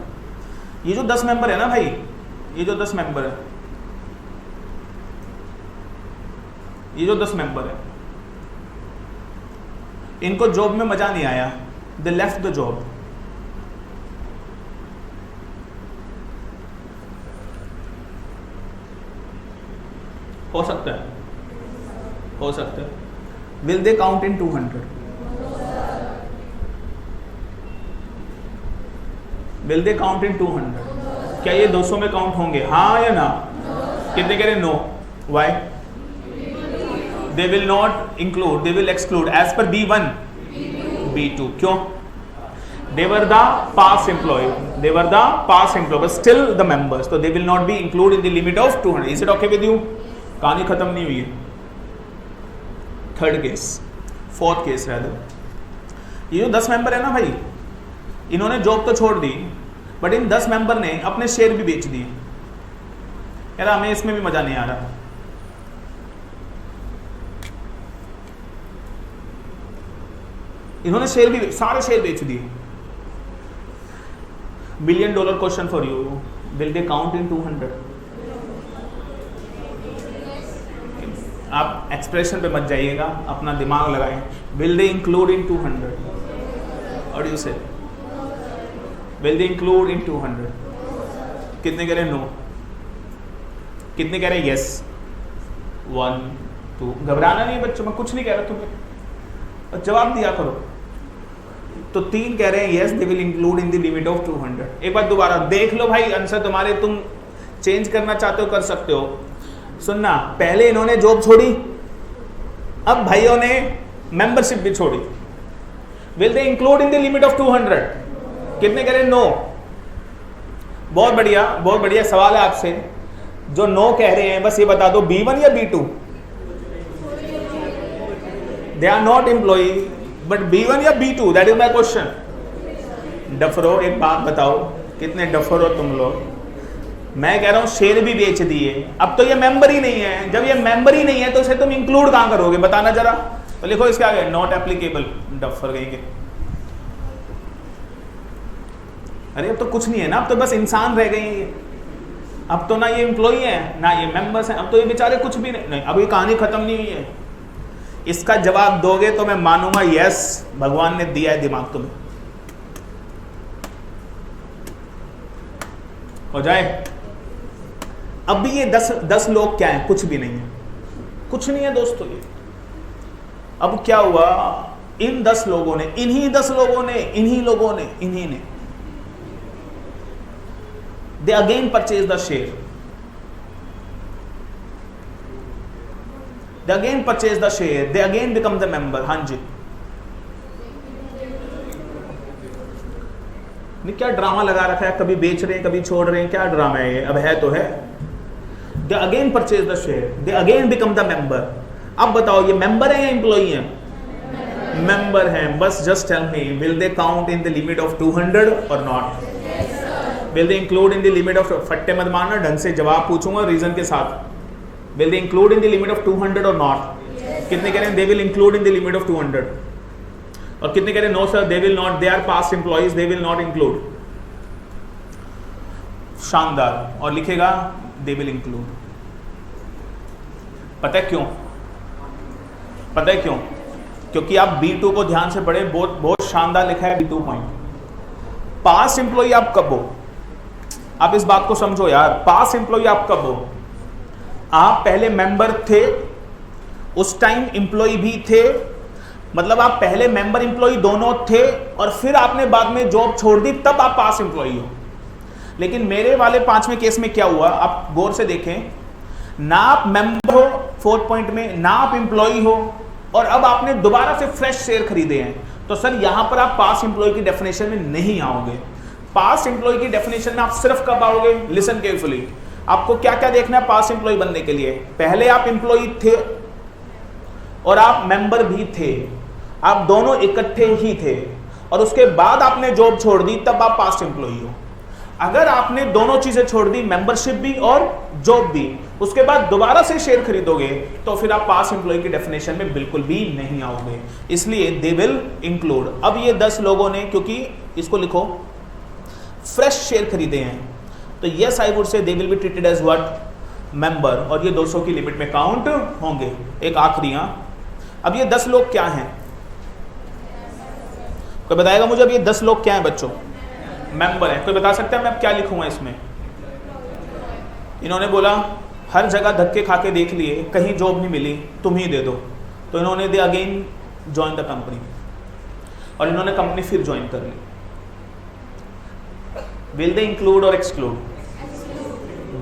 ये जो 10 मेंबर है ना भाई, ये जो 10 मेंबर है, ये जो 10 मेंबर है, इनको जॉब में मजा नहीं आया, दे लेफ्ट द जॉब। हो सकता है, हो सकता है। Will they count in 200? Will they count इन 200? क्या ये 200 में काउंट होंगे? हाँ या ना? कितने कह रहे? No. Why? They will not include, they will exclude as per B1 B2। क्यों? they were the past employee, they were the past employee but still the members, so they will not be included in the limit of 200. is it okay with you? कहानी खत्म नहीं हुई है। Third case, fourth case rather, ये जो 10 member है ना भाई, इन्होंने जॉब तो छोड़ दी बट इन 10 मेंबर ने अपने शेयर भी बेच दिए। यार हमें इसमें भी मजा नहीं आ रहा। इन्होंने शेयर भी, सारे शेयर बेच दिए। $1 million question for you, will they count इन 200? आप एक्सप्रेशन पे मत जाइएगा, अपना दिमाग लगाएं। विल दे इंक्लूड इन 200? और यू से विल दे इंक्लूड इन 200? कितने कह रहे नो? कितने कह रहे यस? 1 2। घबराना नहीं बच्चों, मैं कुछ नहीं कह रहा तुम्हें, जवाब दिया करो। तो 3 कह रहे हैं yes they will include in the limit of 200। एक बार दोबारा देख लो भाई, आंसर तुम्हारे, तुम चेंज करना चाहते हो कर सकते हो। सुनना, पहले इन्होंने जॉब छोड़ी, अब भाइयों ने मेंबरशिप भी छोड़ी। Will they include in the limit of 200? कितने कह रहे हैं नो? बहुत बढ़िया, बहुत बढ़िया। सवाल है आपसे, जो नो कह रहे हैं बस ये बता दो B1 या B2? They are not employee, but B1 या B2? That is my question. डफरो, एक बात बताओ, कितने डफर हो तुम लोग। मैं कह रहा हूं शेयर भी बेच दिए, अब तो ये मेंबर ही नहीं है। जब ये मेंबर ही नहीं है तो इसे तुम इंक्लूड कहां करोगे, बताना जरा। तो लिखो इसके आगे नॉट एप्लीकेबल। डफर कहेंगे। अरे अब तो कुछ नहीं है ना, अब तो बस इंसान रह गए हैं ये। अब तो ना ये एम्प्लॉई है ना ये मेंबर्स हैं, अब तो ये बेचारे कुछ भी नहीं। अब ये कहानी खत्म नहीं हुई है। इसका जवाब दोगे तो मैं मानूंगा यस, भगवान ने दिया है दिमाग तुम्हें। हो जाए। अब भी ये 10 लोग क्या है? कुछ भी नहीं है, कुछ नहीं है दोस्तों ये। अब क्या हुआ, इन 10 लोगों ने, इन्हीं 10 लोगों ने, इन्हीं लोगों ने, इन्हीं ने, they again purchase the share, they again purchase the share, they again become the member. हाँ जी, नहीं क्या ड्रामा लगा रखा है, कभी बेच रहे हैं कभी छोड़ रहे हैं, क्या ड्रामा है ये? अब है तो है। They again purchase the share, they again become the member. अब बताओ ये मेंबर है या एम्प्लॉई है? मेंबर है। बस just tell me, will they count in the limit of 200 और not? Will they include in the limit of, फट्टे मत मारना, ढंग से जवाब पूछूंगा रीजन के साथ। Will they include in the limit of 200 और नॉट? कितने कह रहे हैं they will include in the limit of 200? और कितने कह रहे हैं no sir they will not, they are past employees, they will not include? शानदार। और लिखेगा दे विल इंक्लूड। पता है क्यों? पता है क्यों? क्योंकि आप B2 को ध्यान से पढ़े, बहुत बहुत शानदार लिखा है B2 पॉइंट। पास्ट एम्प्लॉई आप कब हो? आप इस बात को समझो यार, पास्ट एम्प्लॉई आप कब हो? आप पहले मेंबर थे, उस टाइम एम्प्लॉई भी थे, मतलब आप पहले मेंबर एम्प्लॉई दोनों थे, और फिर आपने बाद में जॉब छोड़ दी, तब आप पास एम्प्लॉई हो। लेकिन मेरे वाले 5वें केस में क्या हुआ, आप गौर से देखें, ना आप मेंबर हो 4 पॉइंट में, ना आप एम्प्लॉई हो, और अब आपने दोबारा से फ्रेश शेयर खरीदे हैं। तो सर यहां पर आप पास एम्प्लॉई की डेफिनेशन में नहीं आओगे। पास एम्प्लॉई की डेफिनेशन में आप सिर्फ कब आओगे? लिसन केयरफुली, आपको क्या क्या देखना है पास एम्प्लॉई बनने के लिए। पहले आप एम्प्लॉई थे और आप मेंबर भी थे, आप दोनों इकट्ठे ही थे, और उसके बाद आपने जॉब छोड़ दी, तब आप पास्ट एम्प्लॉई हो। अगर आपने दोनों चीजें छोड़ दी, मेंबरशिप भी और जॉब भी, उसके बाद दोबारा से शेयर खरीदोगे, तो फिर आप पास्ट एम्प्लॉय की डेफिनेशन में बिल्कुल भी नहीं आओगे। इसलिए दे विल इंक्लूड। अब ये 10 लोगों ने, क्योंकि इसको लिखो, फ्रेश शेयर खरीदे हैं, तो yes I would say they will be treated as what? Member, और ये 200 की लिमिट में काउंट होंगे। एक आखिरी, अब ये 10 लोग क्या हैं? कोई बताएगा मुझे अब ये 10 लोग क्या हैं बच्चों? मेंबर है। कोई बता सकता है मैं अब क्या लिखूंगा इसमें? इन्होंने बोला हर जगह धक्के खा के देख लिए, कहीं जॉब नहीं मिली, तुम ही दे दो, तो इन्होंने they again join the company, और इन्होंने कंपनी फिर ज्वाइन कर ली। विल दे इंक्लूड और एक्सक्लूड?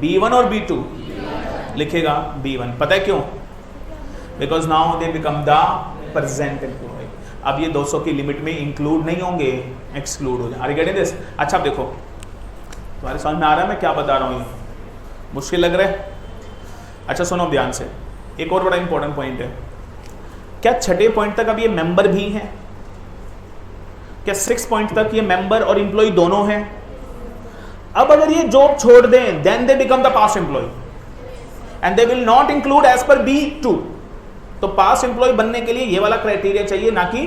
B1 और B2? लिखेगा B1। पता है क्यों? Because now they become the present employee. अब ये 200 की लिमिट में इंक्लूड नहीं होंगे, एक्सक्लूड हो जाए। Are you getting this? अच्छा अब देखो, तुम्हारे समझ में आ रहा है मैं क्या बता रहा हूँ? ये मुश्किल लग रहा है? अच्छा सुनो ध्यान से, एक और बड़ा इंपॉर्टेंट पॉइंट है। क्या 6 पॉइंट तक अब ये मेंबर भी हैं? क्या 6 पॉइंट तक ये मेंबर और एम्प्लॉय दोनों हैं? अब अगर ये जॉब छोड़ दें, then they become the past employee and they will not include as per B2। तो पास एम्प्लॉय बनने के लिए ये वाला क्राइटेरिया चाहिए, ना कि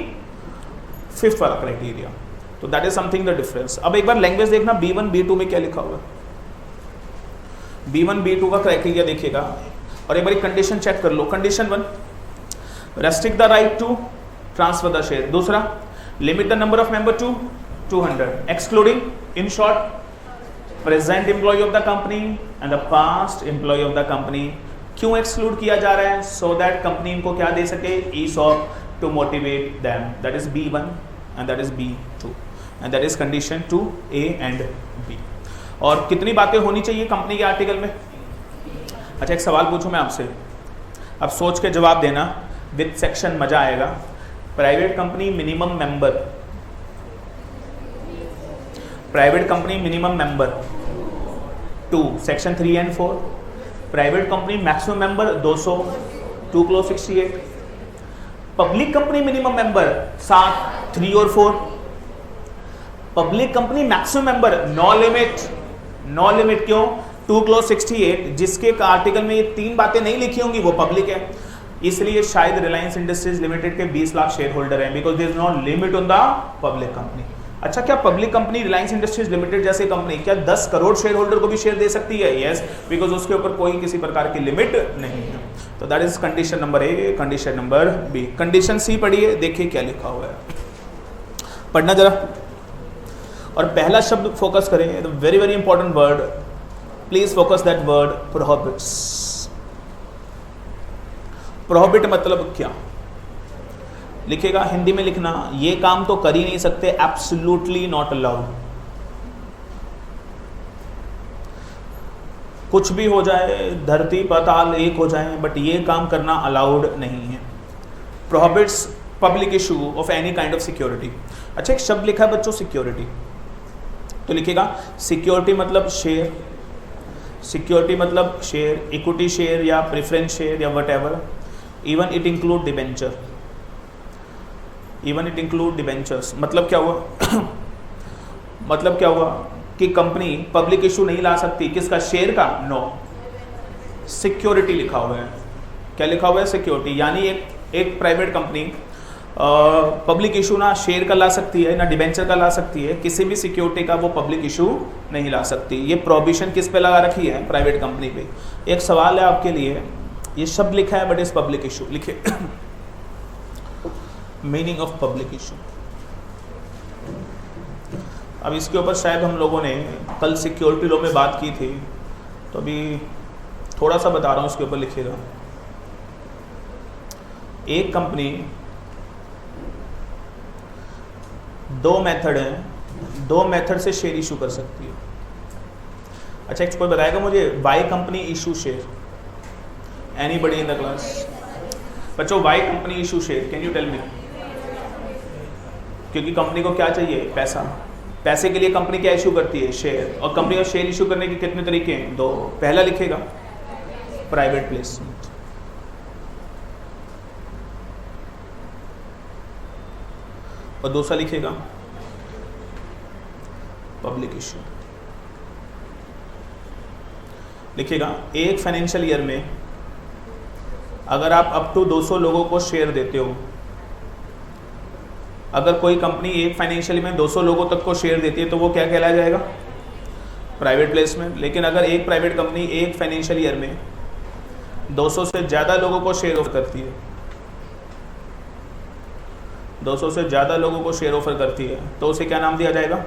5th वाला क्राइटेरिया। तो that is something the difference. अब एक बार लैंग्वेज देखना, B1 B2 में क्या लिखा हुआ है। B1 B2 का क्राइटेरिया देखिएगा। और एक बार कंडीशन चेक कर लो। Condition 1, restrict the right to transfer the share. दूसरा, limit the number of member to 200, excluding in short present employee of the company and the past employee of the company. क्यों exclude किया जा रहा है? So that company इनको क्या दे सके? ESOP to motivate them. That is B1 and that is B2 and that is condition 2A and B। और कितनी बातें होनी चाहिए कंपनी के आर्टिकल में? अच्छा, एक सवाल पूछूं मैं आपसे, अब सोच के जवाब देना, विद सेक्शन मजा आएगा। Private company minimum member, private company minimum member 2, section 3 and 4। Private company maximum member 200, 2 close 68। Public company minimum member 7, 3 और 4। Public company maximum member no limit, no limit क्यों? 2 क्लोज 68, जिसके आर्टिकल में ये 3 बातें नहीं लिखी होंगी वो पब्लिक है, इसलिए शायद रिलायंस इंडस्ट्रीज लिमिटेड के 20 लाख शेयर होल्डर हैं, because there is no limit on the public company. अच्छा, क्या public company Reliance industries limited जैसी कंपनी क्या 10 करोड़ शेयर होल्डर को भी शेयर दे सकती है? यस, बिकॉज उसके ऊपर कोई किसी प्रकार की लिमिट नहीं है। तो that is condition number A। Condition number B। Condition C पढ़िए, देखिए क्या लिखा हुआ है, पढ़ना जरा। और पहला शब्द फोकस करें, very very important word, please focus that word, prohibits. Prohibit मतलब क्या? लिखेगा, हिंदी में लिखना, ये काम तो कर ही नहीं सकते, एब्सोल्युटली नॉट अलाउड। कुछ भी हो जाए, धरती पाताल एक हो जाए, बट ये काम करना अलाउड नहीं है। Prohibits public issue of any kind of security. अच्छा, एक शब्द लिखा है बच्चों, सिक्योरिटी, तो लिखेगा सिक्योरिटी मतलब शेयर, सिक्योरिटी मतलब शेयर, इक्विटी शेयर या प्रेफरेंस शेयर या what ever. Even it include debenture, even it include debentures. मतलब क्या हुआ? मतलब क्या हुआ कि कंपनी पब्लिक इशू नहीं ला सकती, किसका? शेयर का? नो, सिक्योरिटी लिखा हुआ है। क्या लिखा हुआ है? सिक्योरिटी। यानी एक प्राइवेट कंपनी पब्लिक इशू ना शेयर का ला सकती है, ना डिबेंचर का ला सकती है, किसी भी सिक्योरिटी का वो पब्लिक इशू नहीं ला सकती। ये प्रोहिबिशन किस पे लगा रखी है? प्राइवेट कंपनी पे। एक सवाल है आपके लिए, ये शब्द लिखा है बट इज पब्लिक इशू, लिखे मीनिंग ऑफ पब्लिक इशू। अब इसके ऊपर शायद हम लोगों ने कल सिक्योरिटी लॉ में बात की थी, तो अभी थोड़ा सा बता रहा हूँ, इसके ऊपर लिखिएगा। एक कंपनी, 2 मेथड हैं, 2 मेथड से शेयर इशू कर सकती है। अच्छा, कोई बताएगा मुझे why company issue share? Anybody in the class? बच्चों, why company issue share, can you tell me? क्योंकि कंपनी को क्या चाहिए? पैसा। पैसे के लिए कंपनी क्या इशू करती है? शेयर। और कंपनी को शेयर इशू करने के कितने तरीके हैं? 2। पहला लिखेगा प्राइवेट प्लेसमेंट, और दूसरा लिखेगा पब्लिक इशू। लिखेगा, एक फाइनेंशियल ईयर में अगर आप अप टू 200 लोगों को शेयर देते हो, अगर कोई कंपनी एक फाइनेंशियल में 200 लोगों तक को शेयर देती है तो वो क्या कहलाया जाएगा? Private placement. लेकिन अगर एक प्राइवेट कंपनी एक फाइनेंशियल ईयर में 200 से ज़्यादा लोगों को शेयर ऑफर करती है, 200 से ज़्यादा लोगों को शेयर ऑफर करती है, तो उसे क्या नाम दिया जाएगा?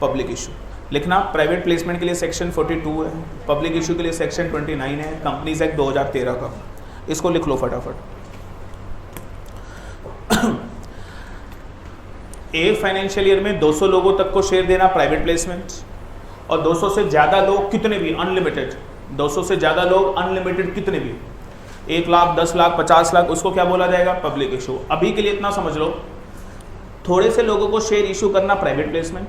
Public issue. लिखना, प्राइवेट प्लेसमेंट के लिए सेक्शन 42 है, पब्लिक इशू के लिए सेक्शन 29 है, कंपनीज एक्ट 2013 का। इसको लिख लो फटाफट। एक फाइनेंशियल ईयर में 200 लोगों तक को शेयर देना, प्राइवेट प्लेसमेंट। और 200 से ज़्यादा लोग, कितने भी, अनलिमिटेड, 200 से ज़्यादा लोग अनलिमिटेड, कितने भी, 1 लाख, 10 लाख, 50 लाख, उसको क्या बोला जाएगा? Public issue. अभी के लिए इतना समझ लो, थोड़े से लोगों को शेयर इशू करना प्राइवेट प्लेसमेंट,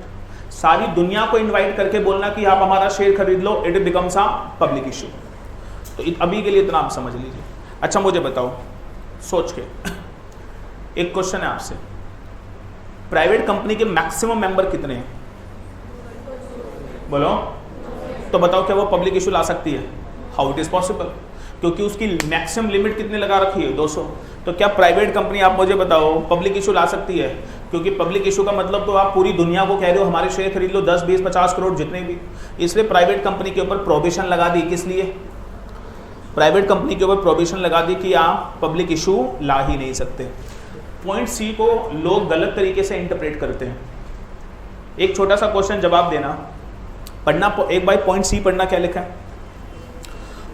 सारी दुनिया को इनवाइट करके बोलना कि आप हमारा शेयर खरीद लो, it becomes a public issue. तो अभी के लिए इतना आप समझ लीजिए। अच्छा, मुझे बताओ सोच के, एक क्वेश्चन है आपसे, प्राइवेट कंपनी के मैक्सिमम मेंबर कितने हैं? बोलो। तो बताओ, क्या वो पब्लिक इशू ला सकती है? How it is possible? क्योंकि उसकी मैक्सिमम लिमिट कितनी लगा रखी है? 200। तो क्या प्राइवेट कंपनी, आप मुझे बताओ, पब्लिक इशू ला सकती है? क्योंकि पब्लिक इशू का मतलब तो आप पूरी दुनिया को कह रहे हो हमारे शेयर खरीद लो, 10, 20, 50 करोड़ जितने भी। इसलिए प्राइवेट कंपनी के ऊपर प्रोहिबिशन लगा दी। किस लिए? प्राइवेट कंपनी के ऊपर प्रोहिबिशन लगा दी कि आप पब्लिक इशू ला ही नहीं सकते। पॉइंट सी को लोग गलत तरीके से इंटरप्रेट करते हैं। एक छोटा सा क्वेश्चन जवाब देना, पढ़ना एक बार पॉइंट सी पढ़ना, क्या लिखा है?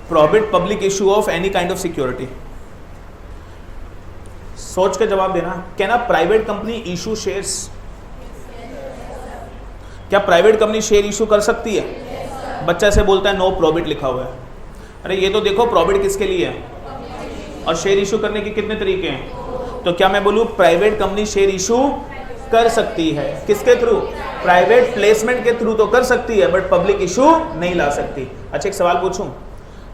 Prohibit public issue of any kind of security. सोच के जवाब देना। Can a private company issue shares? क्या प्राइवेट कंपनी शेयर इशू कर सकती है? बच्चा से बोलता है नो, प्रोहिबिट लिखा हुआ है। अरे ये तो देखो प्रोहिबिट किसके लिए है, और शेयर इशू करने के कितने तरीके हैं। तो क्या मैं बोलूं प्राइवेट कंपनी शेयर इशू कर सकती है? किसके थ्रू? प्राइवेट प्लेसमेंट के थ्रू तो कर सकती है, बट पब्लिक इशू नहीं ला सकती। अच्छा एक सवाल पूछूं,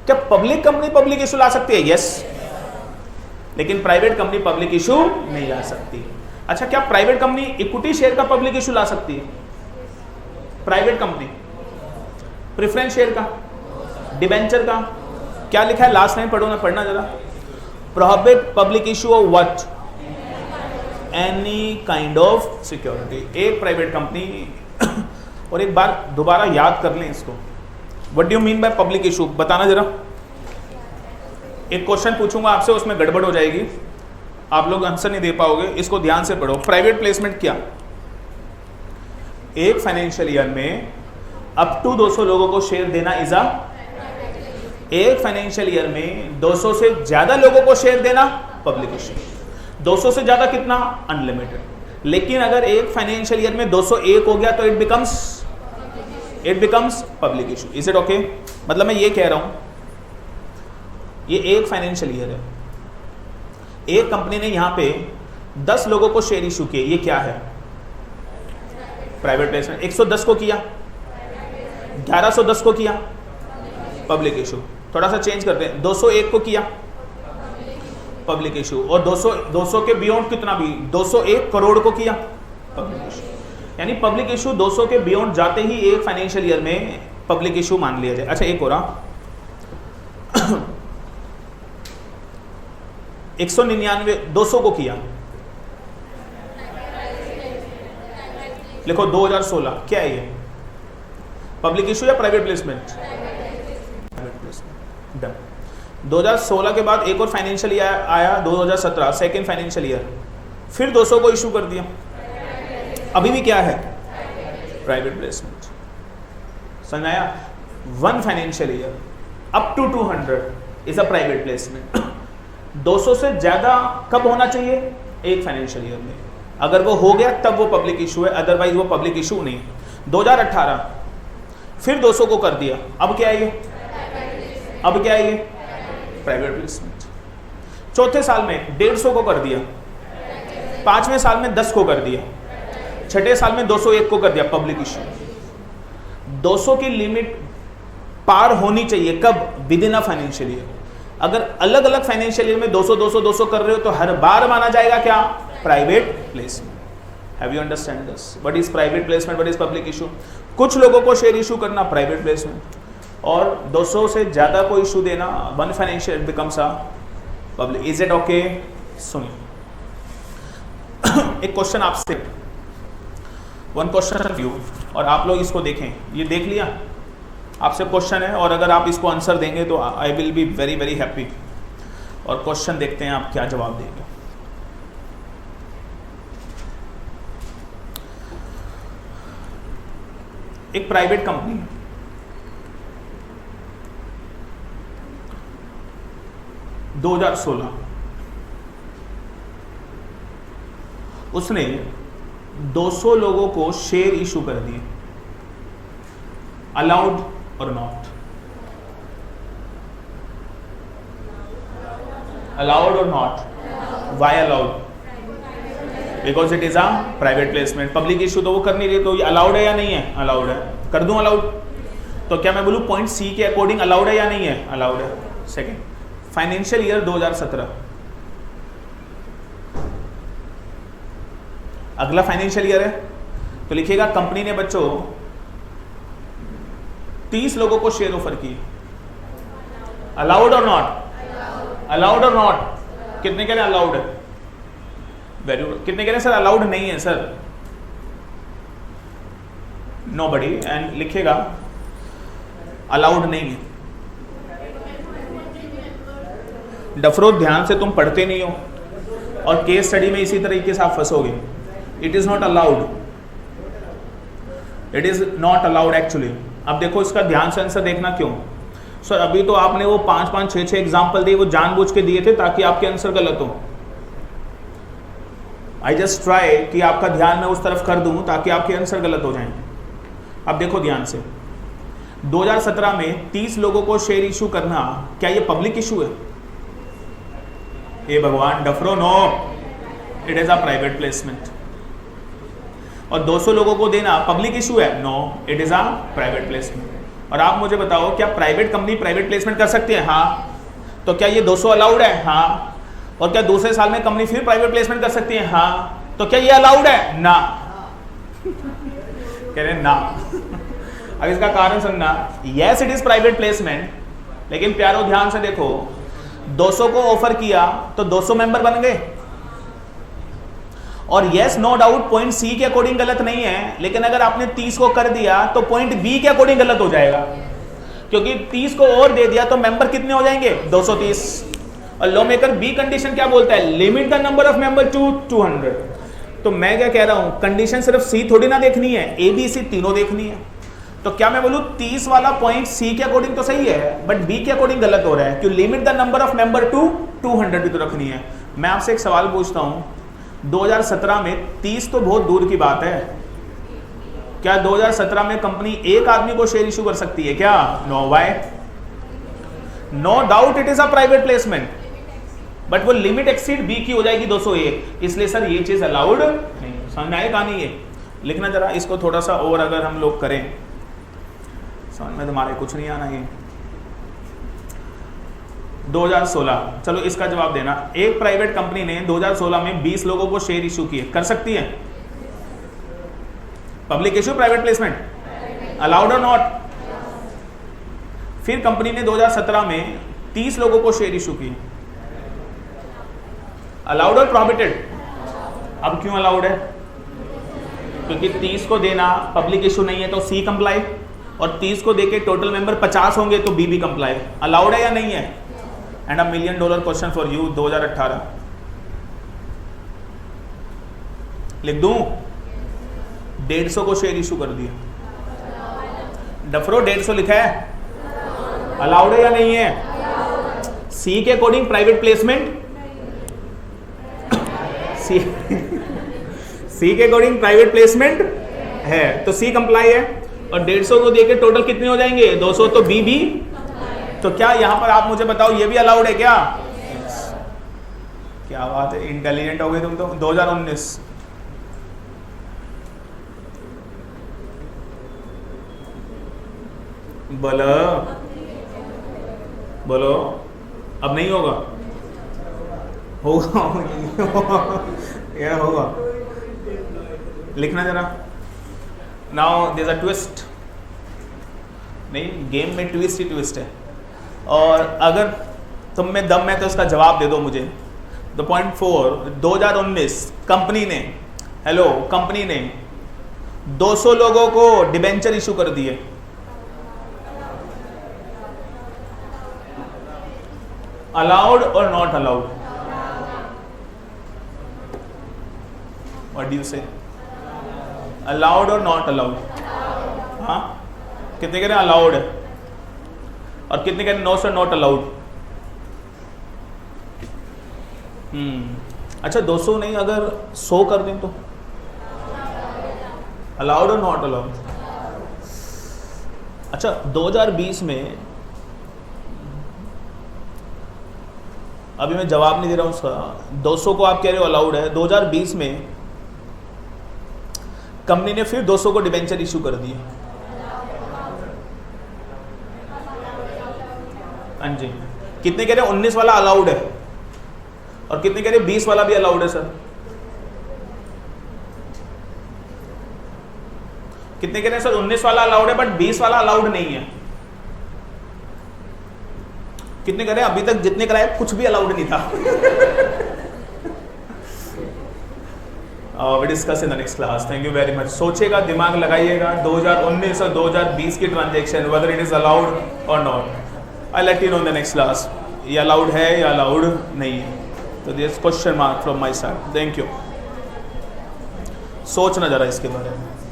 क्या पब्लिक कंपनी पब्लिक इशू ला सकती है? यस, लेकिन प्राइवेट कंपनी पब्लिक इशू नहीं ला सकती। अच्छा, क्या प्राइवेट कंपनी इक्विटी शेयर का पब्लिक इशू ला सकती है? प्राइवेट कंपनी प्रेफरेंस शेयर का, डिबेंचर का, क्या लिखा है लास्ट टाइम पढ़ो ना, पढ़ना जरा। Prohibit public issue of what? Any kind of security. एक प्राइवेट कंपनी और एक बार दोबारा याद कर लें इसको, what do you mean by public issue, बताना जरा। एक क्वेश्चन पूछूंगा आपसे, उसमें गड़बड़ हो जाएगी, आप लोग आंसर नहीं दे पाओगे, इसको ध्यान से पढ़ो। प्राइवेट प्लेसमेंट क्या? एक फाइनेंशियल ईयर में अप टू 200 लोगों को शेयर देना इज अ, एक फाइनेंशियल ईयर में 200 से ज्यादा लोगों को शेयर देना पब्लिक इशू। 200 से ज्यादा कितना? अनलिमिटेड। लेकिन अगर एक फाइनेंशियल ईयर में 201 हो गया तो it becomes public issue. Is it okay? मतलब मैं ये कह रहा हूं, ये एक फाइनेंशियल ईयर है, एक कंपनी ने यहां पे 10 लोगों को शेयर इशू किए, ये क्या है? Private placement. 110 को किया, 1110 को किया, पब्लिक इशू। थोड़ा सा चेंज करते हैं, 201 को किया, पब्लिक इशू। और 200 के बियॉन्ड कितना भी, 201 करोड़ को किया, पब्लिक इशू। यानी पब्लिक इशू 200 के बियॉन्ड जाते ही एक फाइनेंशियल ईयर में पब्लिक इशू मान लिया जाए। अच्छा एक हो रहा 199, 200 को किया, लिखो 2016, क्या है ये? पब्लिक इशू या private placement? Private placement. Done. 2016 के बाद एक और फाइनेंशियल ईयर आया 2017, सेकेंड फाइनेंशियल ईयर, फिर 200 को इशू कर दिया, अभी भी क्या है? Private placement. समझ आया? One financial year up to 200 is a private placement. 200 से ज्यादा कब होना चाहिए? एक फाइनेंशियल ईयर में। अगर वो हो गया तब वो पब्लिक इशू है, अदरवाइज वो पब्लिक इशू नहीं। 2018 फिर 200 को कर दिया, अब क्या है ये? अब क्या है ये? Private placement. चौथे साल में 150 को कर दिया, पांचवें साल में 10 को कर दिया, छठे साल में 201 को कर दिया, पब्लिक इशू। 200 की लिमिट पार होनी चाहिए कब? With in a financial year. अगर अलग अलग फाइनेंशियल ईयर में 200 कर रहे हो तो हर बार माना जाएगा क्या? Private placement. Have you understand this? What is private placement, what is public issue? कुछ लोगों को शेयर इशू करना प्राइवेट प्लेसमेंट, और 200 से ज्यादा को इशू देना one financial becomes a public. Is it okay? सुनिए एक क्वेश्चन आपसे, वन क्वेश्चन व्यू, और आप लोग इसको देखें। ये देख लिया? आपसे क्वेश्चन है, और अगर आप इसको आंसर देंगे तो I will be very very happy. और क्वेश्चन देखते हैं आप क्या जवाब देंगे। एक प्राइवेट कंपनी 2016 उसने 200 लोगों को शेयर इशू कर दिए, अलाउड और नॉट? अलाउड और not? Why allowed? Because it is a private placement. Public issue तो वो कर नहीं रही, तो ये अलाउड है या नहीं है? अलाउड है। कर दूं अलाउड? तो क्या मैं बोलूं पॉइंट सी के अकॉर्डिंग अलाउड है या नहीं है? अलाउड है। सेकेंड फाइनेंशियल ईयर 2017, अगला फाइनेंशियल ईयर है, तो लिखिएगा कंपनी ने बच्चों 30 लोगों को शेयर ऑफर किए, अलाउड और नॉट? अलाउड और नॉट? कितने कह रहे हैं अलाउड है? Very good. कितने कह रहे हैं सर अलाउड नहीं है? सर नोबडी, एंड लिखेगा अलाउड नहीं है। डफरो ध्यान से तुम पढ़ते नहीं हो और केस स्टडी में इसी तरीके से आप फंसोगे। It is not allowed, it is not allowed actually. अब देखो इसका ध्यान से आंसर देखना क्यों। सर अभी तो आपने वो 5-5, 6-6 एग्जाम्पल दिए, वो जानबूझ के दिए थे ताकि आपके आंसर गलत हो। आई जस्ट ट्राई कि आपका ध्यान मैं उस तरफ कर दूं ताकि आपके आंसर गलत हो जाएं। अब देखो ध्यान से, 2017 में 30 लोगों को शेयर इशू करना, क्या ये पब्लिक इशू है? हे भगवान, डफरो no, it is a private placement. और 200 लोगों को देना पब्लिक इशू है? No, it is a private placement. और आप मुझे बताओ, क्या प्राइवेट कंपनी प्राइवेट प्लेसमेंट कर सकती है? हाँ। तो क्या ये 200 अलाउड है? हाँ। और क्या दूसरे साल में कंपनी फिर प्राइवेट प्लेसमेंट कर सकती है? हाँ। तो क्या ये अलाउड है? ना। कह रहे ना। अब इसका कारण समझना, yes it is private placement, लेकिन प्यारो ध्यान से देखो, 200 को ऑफर किया तो 200 मेंबर बन गए। और yes no doubt point C के अकॉर्डिंग गलत नहीं है, लेकिन अगर आपने 30 को कर दिया तो पॉइंट बी के अकॉर्डिंग गलत हो जाएगा, क्योंकि 30 को और दे दिया तो मेंबर कितने हो जाएंगे? 230। और लॉ मेकर बी कंडीशन क्या बोलता है? Limit the number of member to 200। तो मैं क्या कह रहा हूं, कंडीशन सिर्फ सी थोड़ी ना देखनी है, ए बी सी तीनों देखनी है। तो क्या मैं बोलूं 30 वाला पॉइंट सी के अकॉर्डिंग तो सही है, बट बी के अकॉर्डिंग गलत हो रहा है, क्यों? Limit the number of member to 200 भी तो रखनी है। मैं आपसे एक सवाल पूछता हूं, 2017 में 30 तो बहुत दूर की बात है, क्या 2017 में कंपनी एक आदमी को शेयर इशू कर सकती है क्या? No. Why? No doubt it is a private placement, but वो लिमिट एक्सीड बी की हो जाएगी 201, इसलिए सर ये चीज अलाउड नहीं। समझ में आए कहानी? ये लिखना जरा इसको थोड़ा सा और अगर हम लोग करें, समझ में तुम्हारे कुछ नहीं आना। ये 2016, चलो इसका जवाब देना। एक प्राइवेट कंपनी ने 2016 में 20 लोगों को शेयर इशू किए, कर सकती है? Public issue, private placement, allowed और नॉट? फिर कंपनी ने 2017 में 30 लोगों को शेयर इशू किए, अलाउड और प्रोहिबिटेड? अब क्यों अलाउड है? क्योंकि 30 को देना पब्लिक इशू नहीं है तो सी कंप्लाई, और 30 को देके टोटल मेंबर 50 होंगे तो बी भी कंप्लाई। अलाउड है या नहीं है? And $1 million question for you 2018 लिख दूं? 150 को शेयर इशू कर दिया, डफरो 150 लिखा है, अलाउड है या नहीं है? सी के अकॉर्डिंग प्राइवेट प्लेसमेंट, सी के अकॉर्डिंग प्राइवेट प्लेसमेंट है तो सी कंप्लाई है, और 150 को देके टोटल कितने हो जाएंगे? 200, तो बी भी। तो क्या यहां पर आप मुझे बताओ ये भी अलाउड है क्या? क्या बात है, इंटेलिजेंट हो गए तुम तो। 2019 बोलो बोलो, अब नहीं होगा? होगा या होगा? लिखना जरा। Now there is a twist, नहीं गेम में ट्विस्ट ही ट्विस्ट है, और अगर तुम में दम है तो इसका जवाब दे दो मुझे। 2019 कंपनी ने, हेलो कंपनी ने 200 लोगों को डिबेंचर इशू कर दिए, अलाउड और not allowed? What do you से? अलाउड और नॉट अलाउड? हाँ, कितने कह रहे हैं अलाउड है और कितने कह रहे हैं नो सर नॉट अलाउड? अच्छा 200 नहीं, अगर 100 कर दें तो अलाउड और नॉट अलाउड? अच्छा 2020 में, अभी मैं जवाब नहीं दे रहा हूं उसका, 200 को आप कह रहे हो अलाउड है, 2020 में कंपनी ने फिर 200 को डिबेंचर इशू कर दिया। हाँ जी, कितने कह रहे हैं 19 वाला अलाउड है और कितने कह रहे हैं 20 वाला भी अलाउड है? सर कितने कह रहे हैं सर 19 वाला अलाउड है बट 20 वाला अलाउड नहीं है? कितने कह रहे हैं अभी तक जितने कराए कुछ भी अलाउड नहीं था? We discuss in the next class. Thank you very much. सोचेगा, दिमाग लगाइएगा, 2019 और 2020 की transaction whether it is allowed और not. I let you know in the next class. ये अलाउड है या अलाउड नहीं है। तो this question mark from my side. Thank you. सोचना ज़रा इसके बारे में।